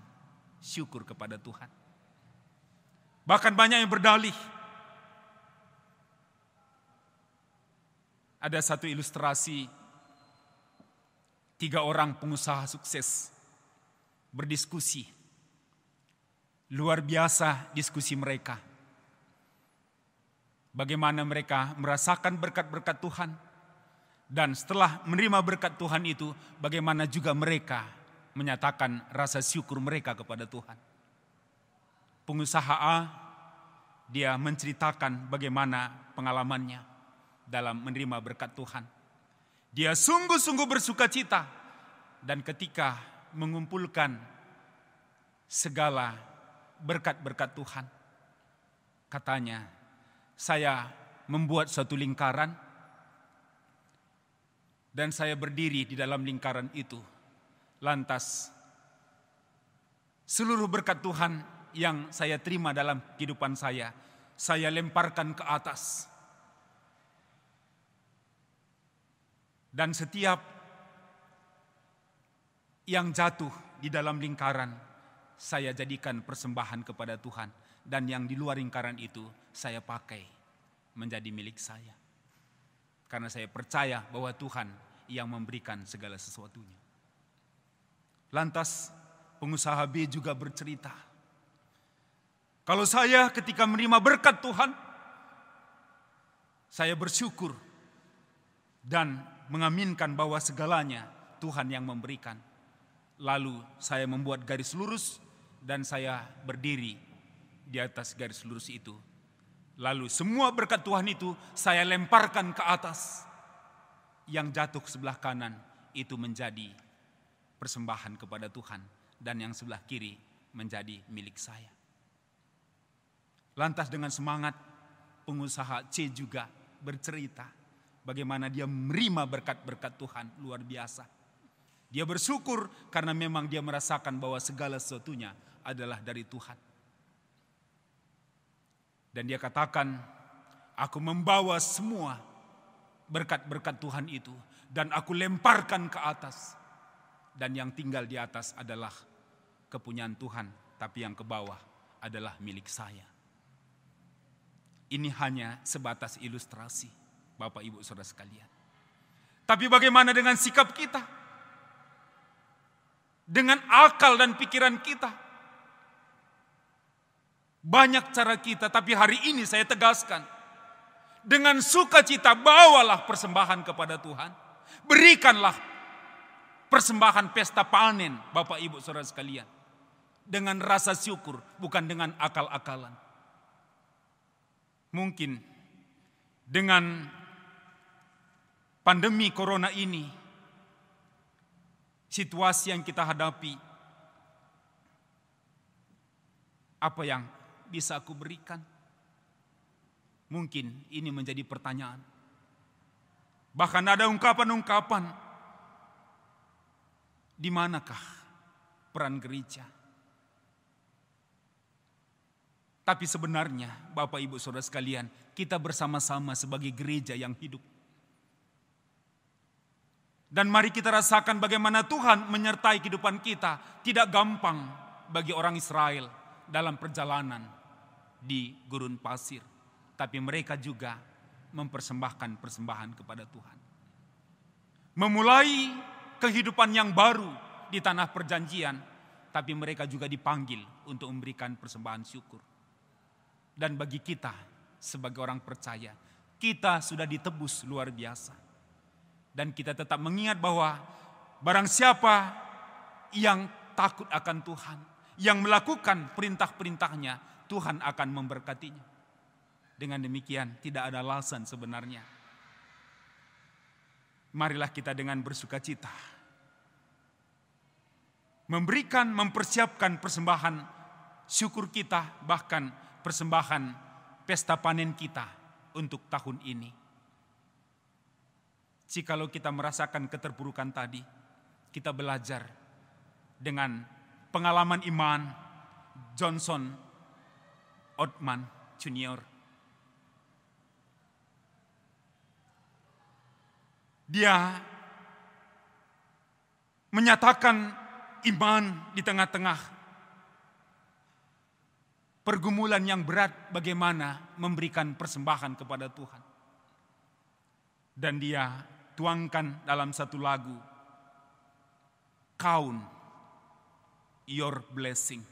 syukur kepada Tuhan. Bahkan banyak yang berdalih. Ada satu ilustrasi, 3 orang pengusaha sukses berdiskusi. Luar biasa diskusi mereka. Bagaimana mereka merasakan berkat-berkat Tuhan. Dan setelah menerima berkat Tuhan itu, bagaimana juga mereka menyatakan rasa syukur mereka kepada Tuhan. Pengusaha A, dia menceritakan bagaimana pengalamannya dalam menerima berkat Tuhan. Dia sungguh-sungguh bersuka cita, dan ketika mengumpulkan segala berkat-berkat Tuhan, katanya, saya membuat suatu lingkaran dan saya berdiri di dalam lingkaran itu. Lantas seluruh berkat Tuhan yang saya terima dalam kehidupan saya lemparkan ke atas. Dan setiap yang jatuh di dalam lingkaran, saya jadikan persembahan kepada Tuhan. Dan yang di luar lingkaran itu, saya pakai menjadi milik saya. Karena saya percaya bahwa Tuhan yang memberikan segala sesuatunya. Lantas pengusaha B juga bercerita, kalau saya ketika menerima berkat Tuhan, saya bersyukur dan mengaminkan bahwa segalanya Tuhan yang memberikan. Lalu saya membuat garis lurus dan saya berdiri di atas garis lurus itu. Lalu semua berkat Tuhan itu saya lemparkan ke atas. Yang jatuh ke sebelah kanan itu menjadi persembahan kepada Tuhan. Dan yang sebelah kiri menjadi milik saya. Lantas dengan semangat, pengusaha C juga bercerita bagaimana dia menerima berkat-berkat Tuhan luar biasa. Dia bersyukur karena memang dia merasakan bahwa segala sesuatunya adalah dari Tuhan. Dan dia katakan, aku membawa semua berkat-berkat Tuhan itu dan aku lemparkan ke atas. Dan yang tinggal di atas adalah kepunyaan Tuhan, tapi yang ke bawah adalah milik saya. Ini hanya sebatas ilustrasi, Bapak Ibu Saudara sekalian. Tapi bagaimana dengan sikap kita? Dengan akal dan pikiran kita? Banyak cara kita, tapi hari ini saya tegaskan. Dengan sukacita bawalah persembahan kepada Tuhan. Berikanlah persembahan pesta panen, Bapak Ibu Saudara sekalian. Dengan rasa syukur, bukan dengan akal-akalan. Mungkin dengan pandemi corona ini, situasi yang kita hadapi, apa yang bisa aku berikan? Mungkin ini menjadi pertanyaan. Bahkan ada ungkapan-ungkapan, di manakah peran gereja? Tapi sebenarnya Bapak Ibu Saudara sekalian, kita bersama-sama sebagai gereja yang hidup. Dan mari kita rasakan bagaimana Tuhan menyertai kehidupan kita. Tidak gampang bagi orang Israel dalam perjalanan di gurun pasir. Tapi mereka juga mempersembahkan persembahan kepada Tuhan. Memulai kehidupan yang baru di tanah perjanjian tapi mereka juga dipanggil untuk memberikan persembahan syukur. Dan bagi kita sebagai orang percaya, kita sudah ditebus luar biasa. Dan kita tetap mengingat bahwa barang siapa yang takut akan Tuhan, yang melakukan perintah-perintahnya, Tuhan akan memberkatinya. Dengan demikian tidak ada alasan sebenarnya. Marilah kita dengan bersukacita mempersiapkan persembahan syukur kita, bahkan persembahan pesta panen kita untuk tahun ini. Jikalau kita merasakan keterpurukan tadi, kita belajar dengan pengalaman iman Johnson Ottman Junior. Dia menyatakan iman di tengah-tengah pergumulan yang berat, bagaimana memberikan persembahan kepada Tuhan. Dan dia tuangkan dalam satu lagu, Count Your Blessing.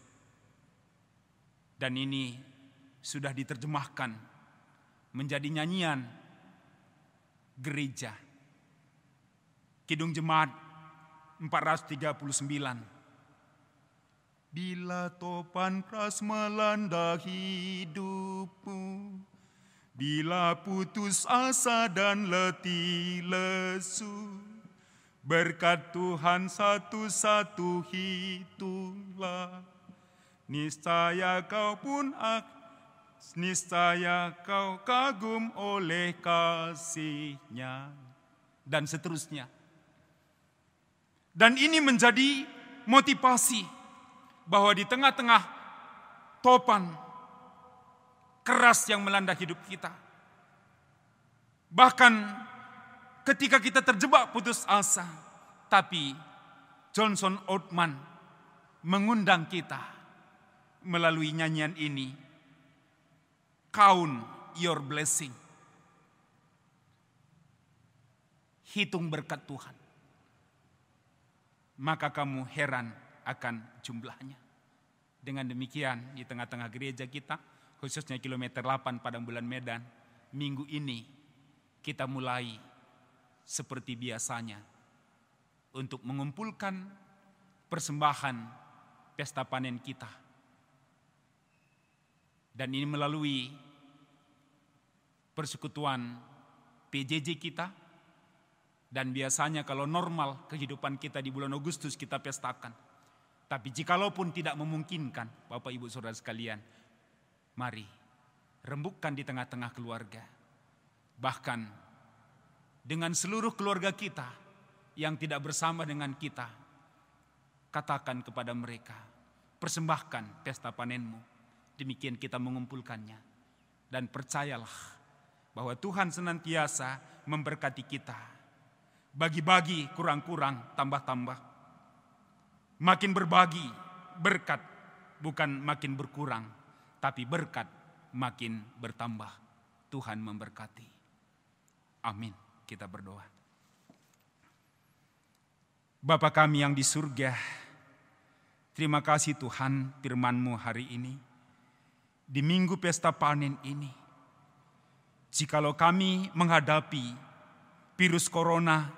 Dan ini sudah diterjemahkan menjadi nyanyian gereja. Kidung Jemaat 439. Bila topan keras melanda hidupmu, bila putus asa dan letih lesu, berkat Tuhan satu-satu itulah, niscaya kau kagum oleh kasih-Nya. Dan seterusnya. Dan ini menjadi motivasi bahwa di tengah-tengah topan keras yang melanda hidup kita, bahkan ketika kita terjebak putus asa, tapi Johnson Ottman mengundang kita melalui nyanyian ini, Count Your Blessing. Hitung berkat Tuhan, maka kamu heran akan jumlahnya. Dengan demikian di tengah-tengah gereja kita, khususnya kilometer 8 Padang Bulan Medan, minggu ini kita mulai seperti biasanya untuk mengumpulkan persembahan pesta panen kita. Dan ini melalui persekutuan PJJ kita. Dan biasanya kalau normal kehidupan kita di bulan Agustus kita pestakan. Tapi jikalaupun tidak memungkinkan, Bapak Ibu Saudara sekalian, mari rembukkan di tengah-tengah keluarga. Bahkan dengan seluruh keluarga kita yang tidak bersama dengan kita, katakan kepada mereka, persembahkan pesta panenmu. Demikian kita mengumpulkannya. Dan percayalah bahwa Tuhan senantiasa memberkati kita. Bagi-bagi kurang-kurang, tambah-tambah. Makin berbagi berkat, bukan makin berkurang, tapi berkat makin bertambah. Tuhan memberkati. Amin. Kita berdoa. Bapa kami yang di surga, terima kasih Tuhan firman-Mu hari ini. Di minggu pesta panen ini, jikalau kami menghadapi virus corona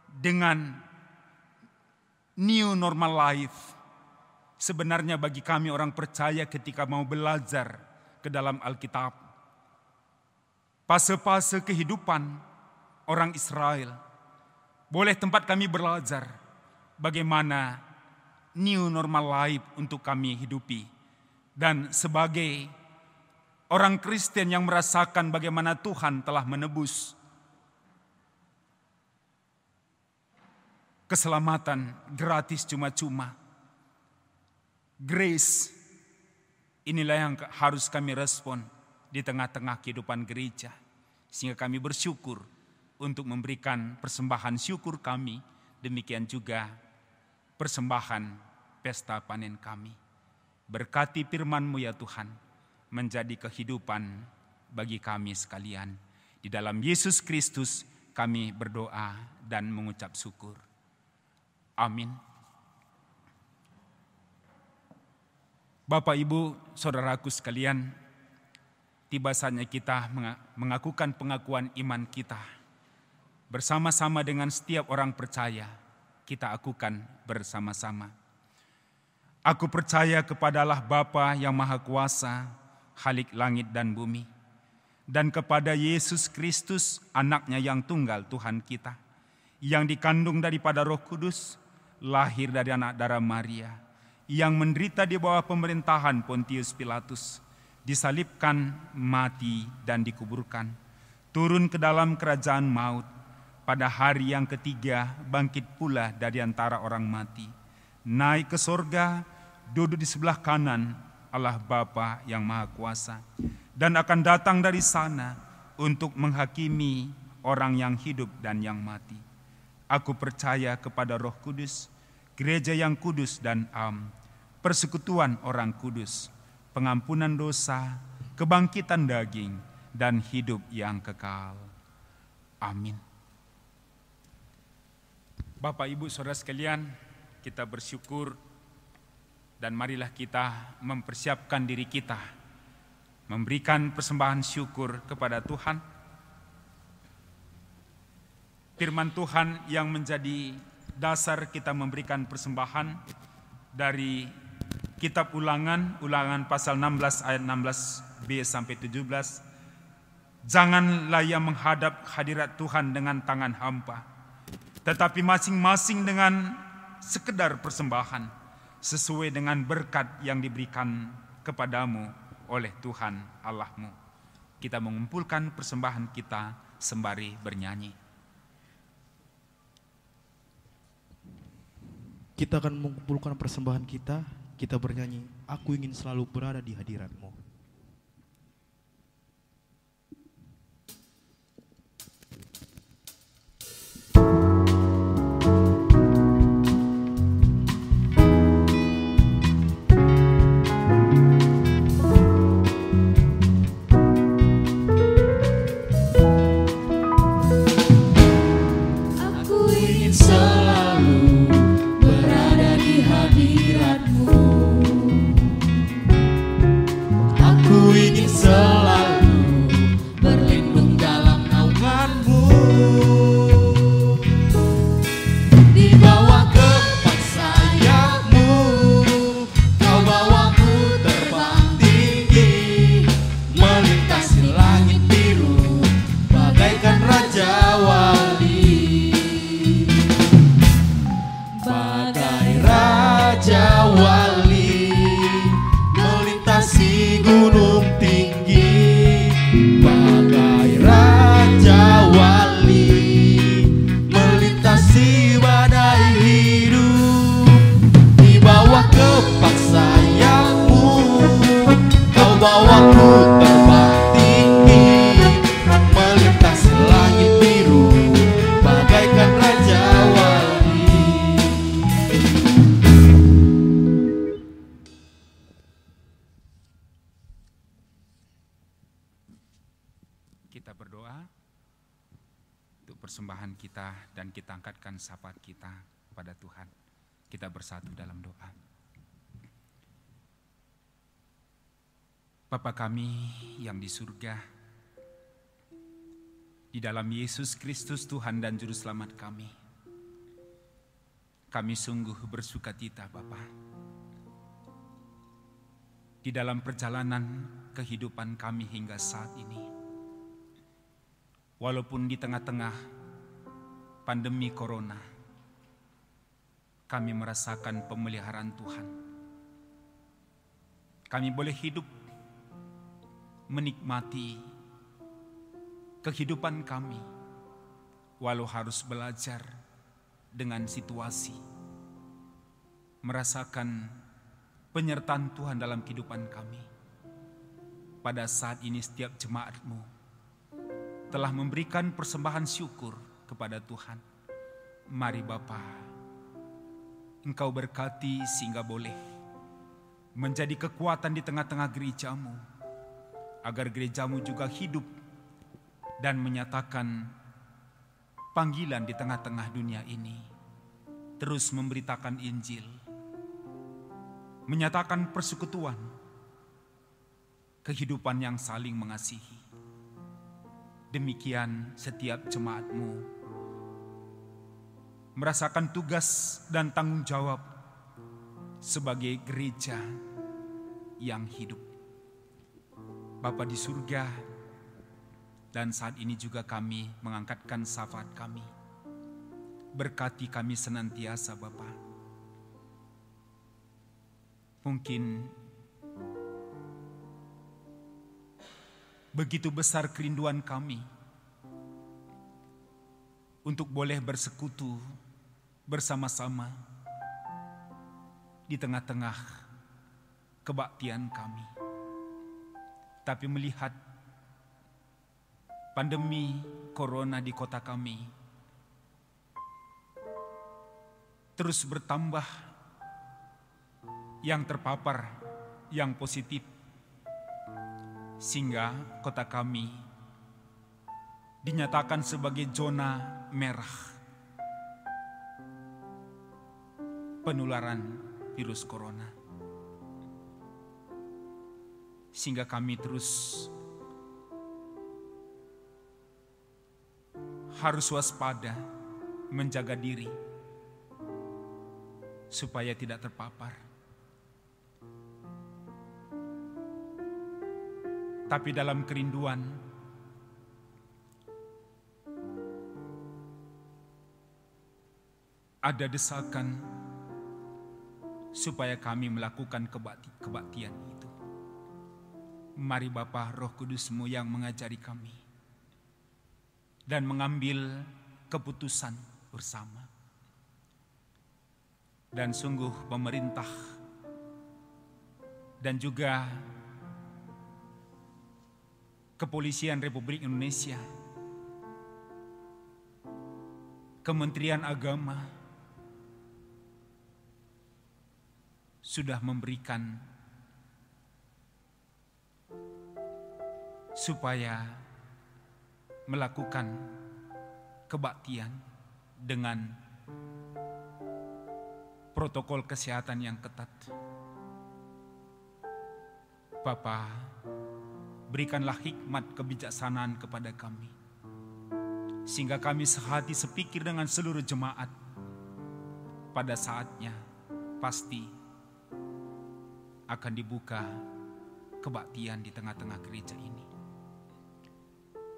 dengan new normal life, sebenarnya bagi kami orang percaya ketika mau belajar ke dalam Alkitab, fase-fase kehidupan orang Israel, boleh tempat kami belajar bagaimana new normal life untuk kami hidupi. Dan sebagai orang Kristen yang merasakan bagaimana Tuhan telah menebus keselamatan gratis cuma-cuma. Grace, inilah yang harus kami respon di tengah-tengah kehidupan gereja. Sehingga kami bersyukur untuk memberikan persembahan syukur kami. Demikian juga persembahan pesta panen kami. Berkati firman-Mu ya Tuhan, menjadi kehidupan bagi kami sekalian. Di dalam Yesus Kristus kami berdoa dan mengucap syukur. Amin. Bapak, Ibu, saudaraku sekalian, tiba saatnya kita mengakukan pengakuan iman kita. Bersama-sama dengan setiap orang percaya, kita akukan bersama-sama. Aku percaya kepada Allah Bapa yang Maha Kuasa, Khalik langit dan bumi, dan kepada Yesus Kristus, anaknya yang tunggal Tuhan kita, yang dikandung daripada Roh Kudus, lahir dari anak darah Maria, yang menderita di bawah pemerintahan Pontius Pilatus, disalibkan, mati, dan dikuburkan, turun ke dalam kerajaan maut, pada hari yang ketiga bangkit pula dari antara orang mati, naik ke sorga, duduk di sebelah kanan Allah Bapa yang Maha Kuasa, dan akan datang dari sana untuk menghakimi orang yang hidup dan yang mati. Aku percaya kepada Roh Kudus, gereja yang kudus dan persekutuan orang kudus, pengampunan dosa, kebangkitan daging, dan hidup yang kekal. Amin. Bapak, Ibu, saudara sekalian, kita bersyukur dan marilah kita mempersiapkan diri kita, memberikan persembahan syukur kepada Tuhan. Firman Tuhan yang menjadi dasar kita memberikan persembahan dari Kitab Ulangan pasal 16 ayat 16b sampai 17. Janganlah ia menghadap hadirat Tuhan dengan tangan hampa, tetapi masing-masing dengan sekedar persembahan sesuai dengan berkat yang diberikan kepadamu oleh Tuhan Allahmu. Kita mengumpulkan persembahan kita sembari bernyanyi. Kita akan mengumpulkan persembahan kita bernyanyi, aku ingin selalu berada di hadirat-Mu. Kita berdoa untuk persembahan kita dan kita angkatkan syafaat kita kepada Tuhan. Kita bersatu dalam doa. Bapa kami yang di surga, di dalam Yesus Kristus Tuhan dan Juru Selamat kami sungguh bersukacita Bapa. Di dalam perjalanan kehidupan kami hingga saat ini, walaupun di tengah-tengah pandemi corona, kami merasakan pemeliharaan Tuhan. Kami boleh hidup menikmati kehidupan kami, walau harus belajar dengan situasi, merasakan penyertaan Tuhan dalam kehidupan kami. Pada saat ini setiap jemaat-Mu telah memberikan persembahan syukur kepada Tuhan. Mari Bapa, Engkau berkati sehingga boleh menjadi kekuatan di tengah-tengah gereja-Mu, agar gereja-Mu juga hidup dan menyatakan panggilan di tengah-tengah dunia ini, terus memberitakan Injil. menyatakan persekutuan, kehidupan yang saling mengasihi. Demikian setiap jemaat-Mu merasakan tugas dan tanggung jawab sebagai gereja yang hidup. Bapa di surga, dan saat ini juga kami mengangkatkan syafaat kami. Berkati kami senantiasa Bapa. Mungkin begitu besar kerinduan kami untuk boleh bersekutu bersama-sama di tengah-tengah kebaktian kami. Tapi melihat pandemi corona di kota kami terus bertambah, yang terpapar, yang positif, sehingga kota kami dinyatakan sebagai zona merah penularan virus corona. Sehingga kami terus harus waspada, menjaga diri supaya tidak terpapar. Tapi dalam kerinduan ada desakan supaya kami melakukan kebaktian itu. Mari Bapa, Roh Kudus-Mu yang mengajari kami dan mengambil keputusan bersama. Dan sungguh pemerintah dan juga Kepolisian Republik Indonesia, Kementerian Agama sudah memberikan supaya melakukan kebaktian dengan protokol kesehatan yang ketat. Bapa, berikanlah hikmat kebijaksanaan kepada kami, sehingga kami sehati sepikir dengan seluruh jemaat. Pada saatnya pasti akan dibuka kebaktian di tengah-tengah gereja ini.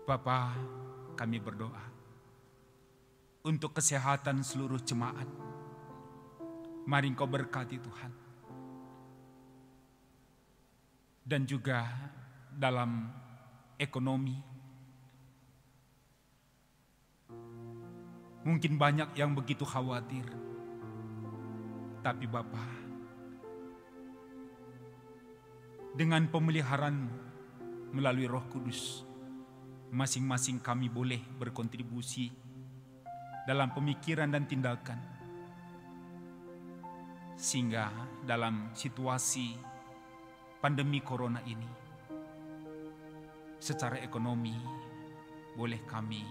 Bapa, kami berdoa untuk kesehatan seluruh jemaat. Mari Engkau berkati Tuhan. Dan juga dalam ekonomi, mungkin banyak yang begitu khawatir. Tapi Bapa, dengan pemeliharaan-Mu melalui Roh Kudus, masing-masing kami boleh berkontribusi dalam pemikiran dan tindakan, sehingga dalam situasi pandemi corona ini, secara ekonomi boleh kami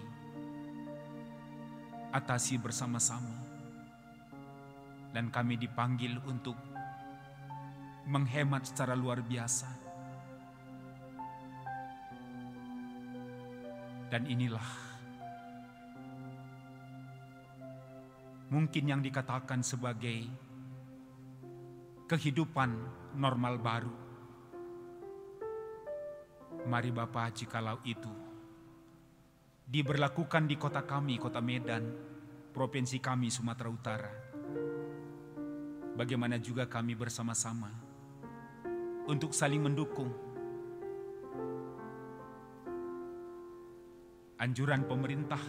atasi bersama-sama. Dan kami dipanggil untuk menghemat secara luar biasa. Dan inilah mungkin yang dikatakan sebagai kehidupan normal baru. Mari Bapa, jikalau itu diberlakukan di kota kami, kota Medan, provinsi kami Sumatera Utara, bagaimana juga kami bersama-sama untuk saling mendukung anjuran pemerintah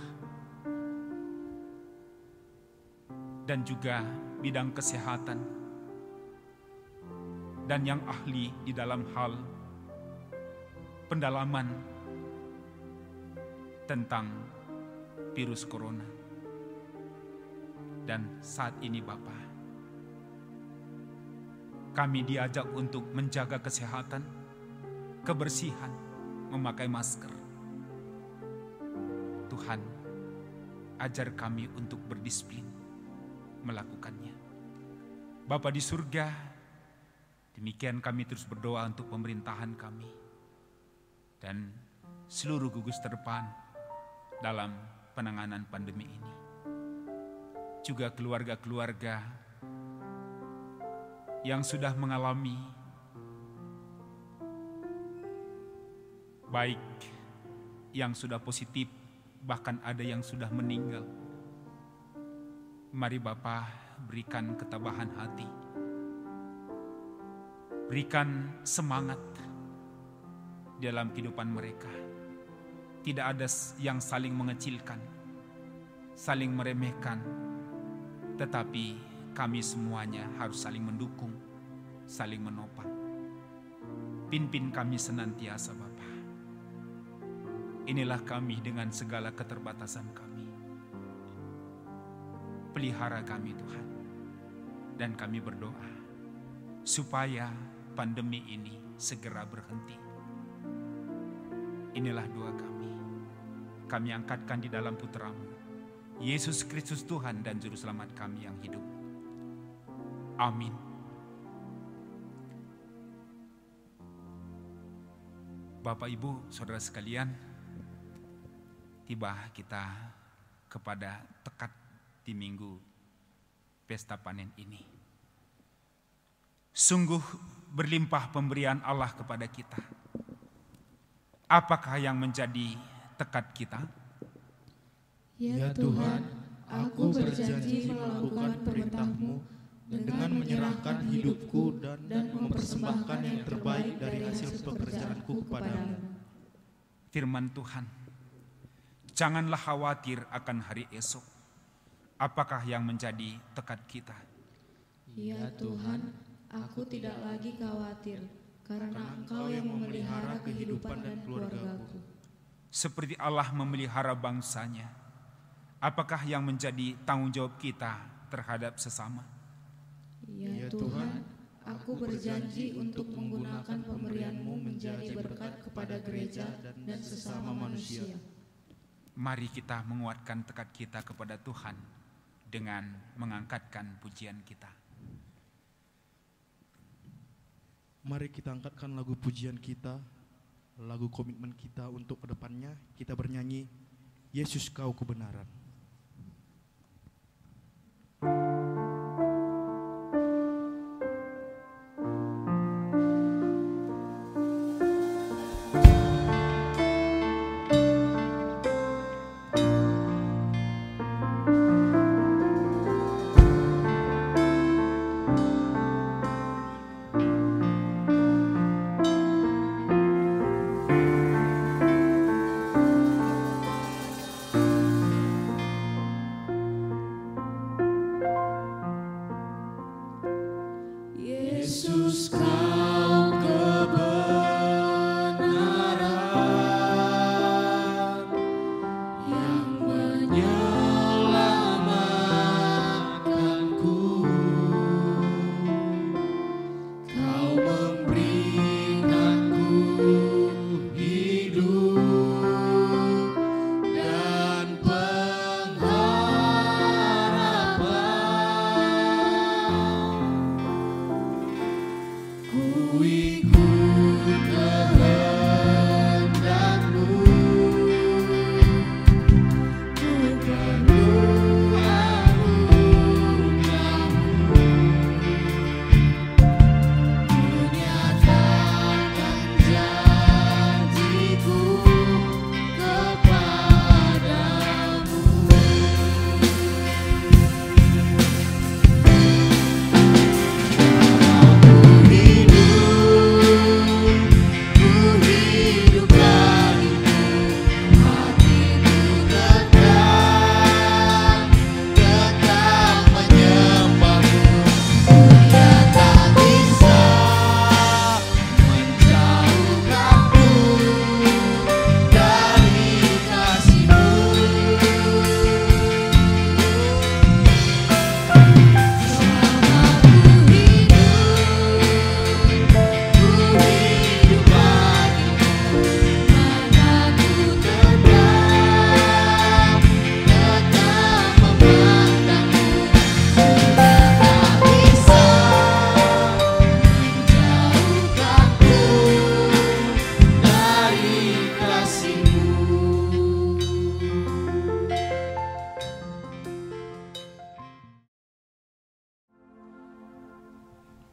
dan juga bidang kesehatan dan yang ahli di dalam hal pendalaman tentang virus corona. Dan saat ini Bapa, kami diajak untuk menjaga kesehatan, kebersihan, memakai masker. Tuhan, ajar kami untuk berdisiplin melakukannya. Bapa di surga, Demikian kami terus berdoa untuk pemerintahan kami dan seluruh gugus terdepan dalam penanganan pandemi ini. Juga keluarga-keluarga yang sudah mengalami baik yang sudah positif, bahkan ada yang sudah meninggal. Mari Bapa berikan ketabahan hati, berikan semangat dalam kehidupan mereka. Tidak ada yang saling mengecilkan, saling meremehkan, tetapi kami semuanya harus saling mendukung, saling menopang. Pimpin kami senantiasa Bapa. Inilah kami dengan segala keterbatasan kami. Pelihara kami Tuhan. Dan kami berdoa supaya pandemi ini segera berhenti. Inilah doa kami. Kami angkatkan di dalam putra-Mu, Yesus Kristus Tuhan dan Juru Selamat kami yang hidup. Amin. Bapak, Ibu, Saudara sekalian, tiba kita kepada tekad di minggu pesta panen ini. Sungguh berlimpah pemberian Allah kepada kita. Apakah yang menjadi tekad kita? Ya Tuhan, aku berjanji melakukan perintah-Mu dengan menyerahkan hidupku dan mempersembahkan yang terbaik dari hasil pekerjaanku kepadamu. Firman Tuhan, janganlah khawatir akan hari esok. Apakah yang menjadi tekad kita? Ya Tuhan, aku tidak lagi khawatir, karena Engkau yang memelihara kehidupan dan keluargaku. Seperti Allah memelihara bangsanya, apakah yang menjadi tanggung jawab kita terhadap sesama? Ya Tuhan, aku berjanji untuk menggunakan pemberian-Mu menjadi berkat kepada gereja dan sesama manusia. Mari kita menguatkan tekad kita kepada Tuhan dengan mengangkatkan pujian kita. Mari kita angkatkan lagu pujian kita, lagu komitmen kita untuk kedepannya. Kita bernyanyi, Yesus Kau Kebenaran.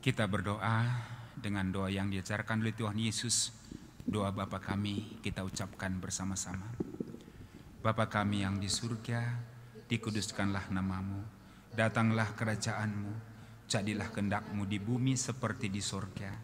Kita berdoa dengan doa yang diajarkan oleh Tuhan Yesus. Doa Bapa kami kita ucapkan bersama-sama. Bapa kami yang di surga, dikuduskanlah namamu. Datanglah kerajaanmu, jadilah kehendak-Mu di bumi seperti di surga.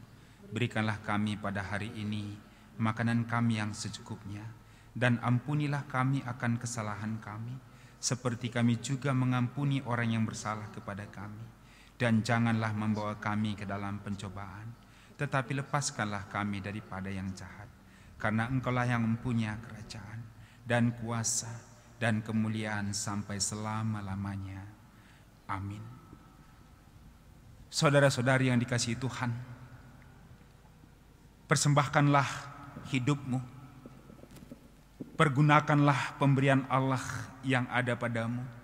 Berikanlah kami pada hari ini makanan kami yang secukupnya, dan ampunilah kami akan kesalahan kami, seperti kami juga mengampuni orang yang bersalah kepada kami. Dan janganlah membawa kami ke dalam pencobaan, tetapi lepaskanlah kami daripada yang jahat. Karena Engkaulah yang mempunyai kerajaan dan kuasa dan kemuliaan sampai selama-lamanya. Amin. Saudara-saudari yang dikasihi Tuhan, persembahkanlah hidupmu, pergunakanlah pemberian Allah yang ada padamu.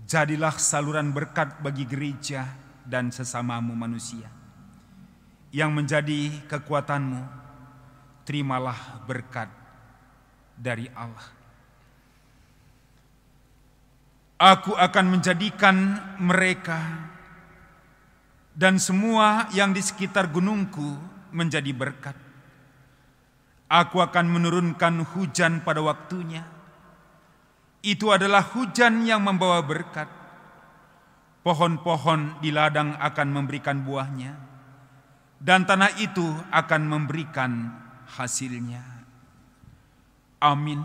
Jadilah saluran berkat bagi gereja dan sesamamu manusia. Yang menjadi kekuatanmu, terimalah berkat dari Allah. Aku akan menjadikan mereka dan semua yang di sekitar gunungku menjadi berkat. Aku akan menurunkan hujan pada waktunya. Itu adalah hujan yang membawa berkat. Pohon-pohon di ladang akan memberikan buahnya, dan tanah itu akan memberikan hasilnya. Amin.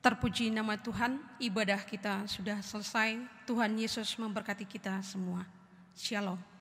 Terpuji nama Tuhan, ibadah kita sudah selesai. Tuhan Yesus memberkati kita semua. Shalom.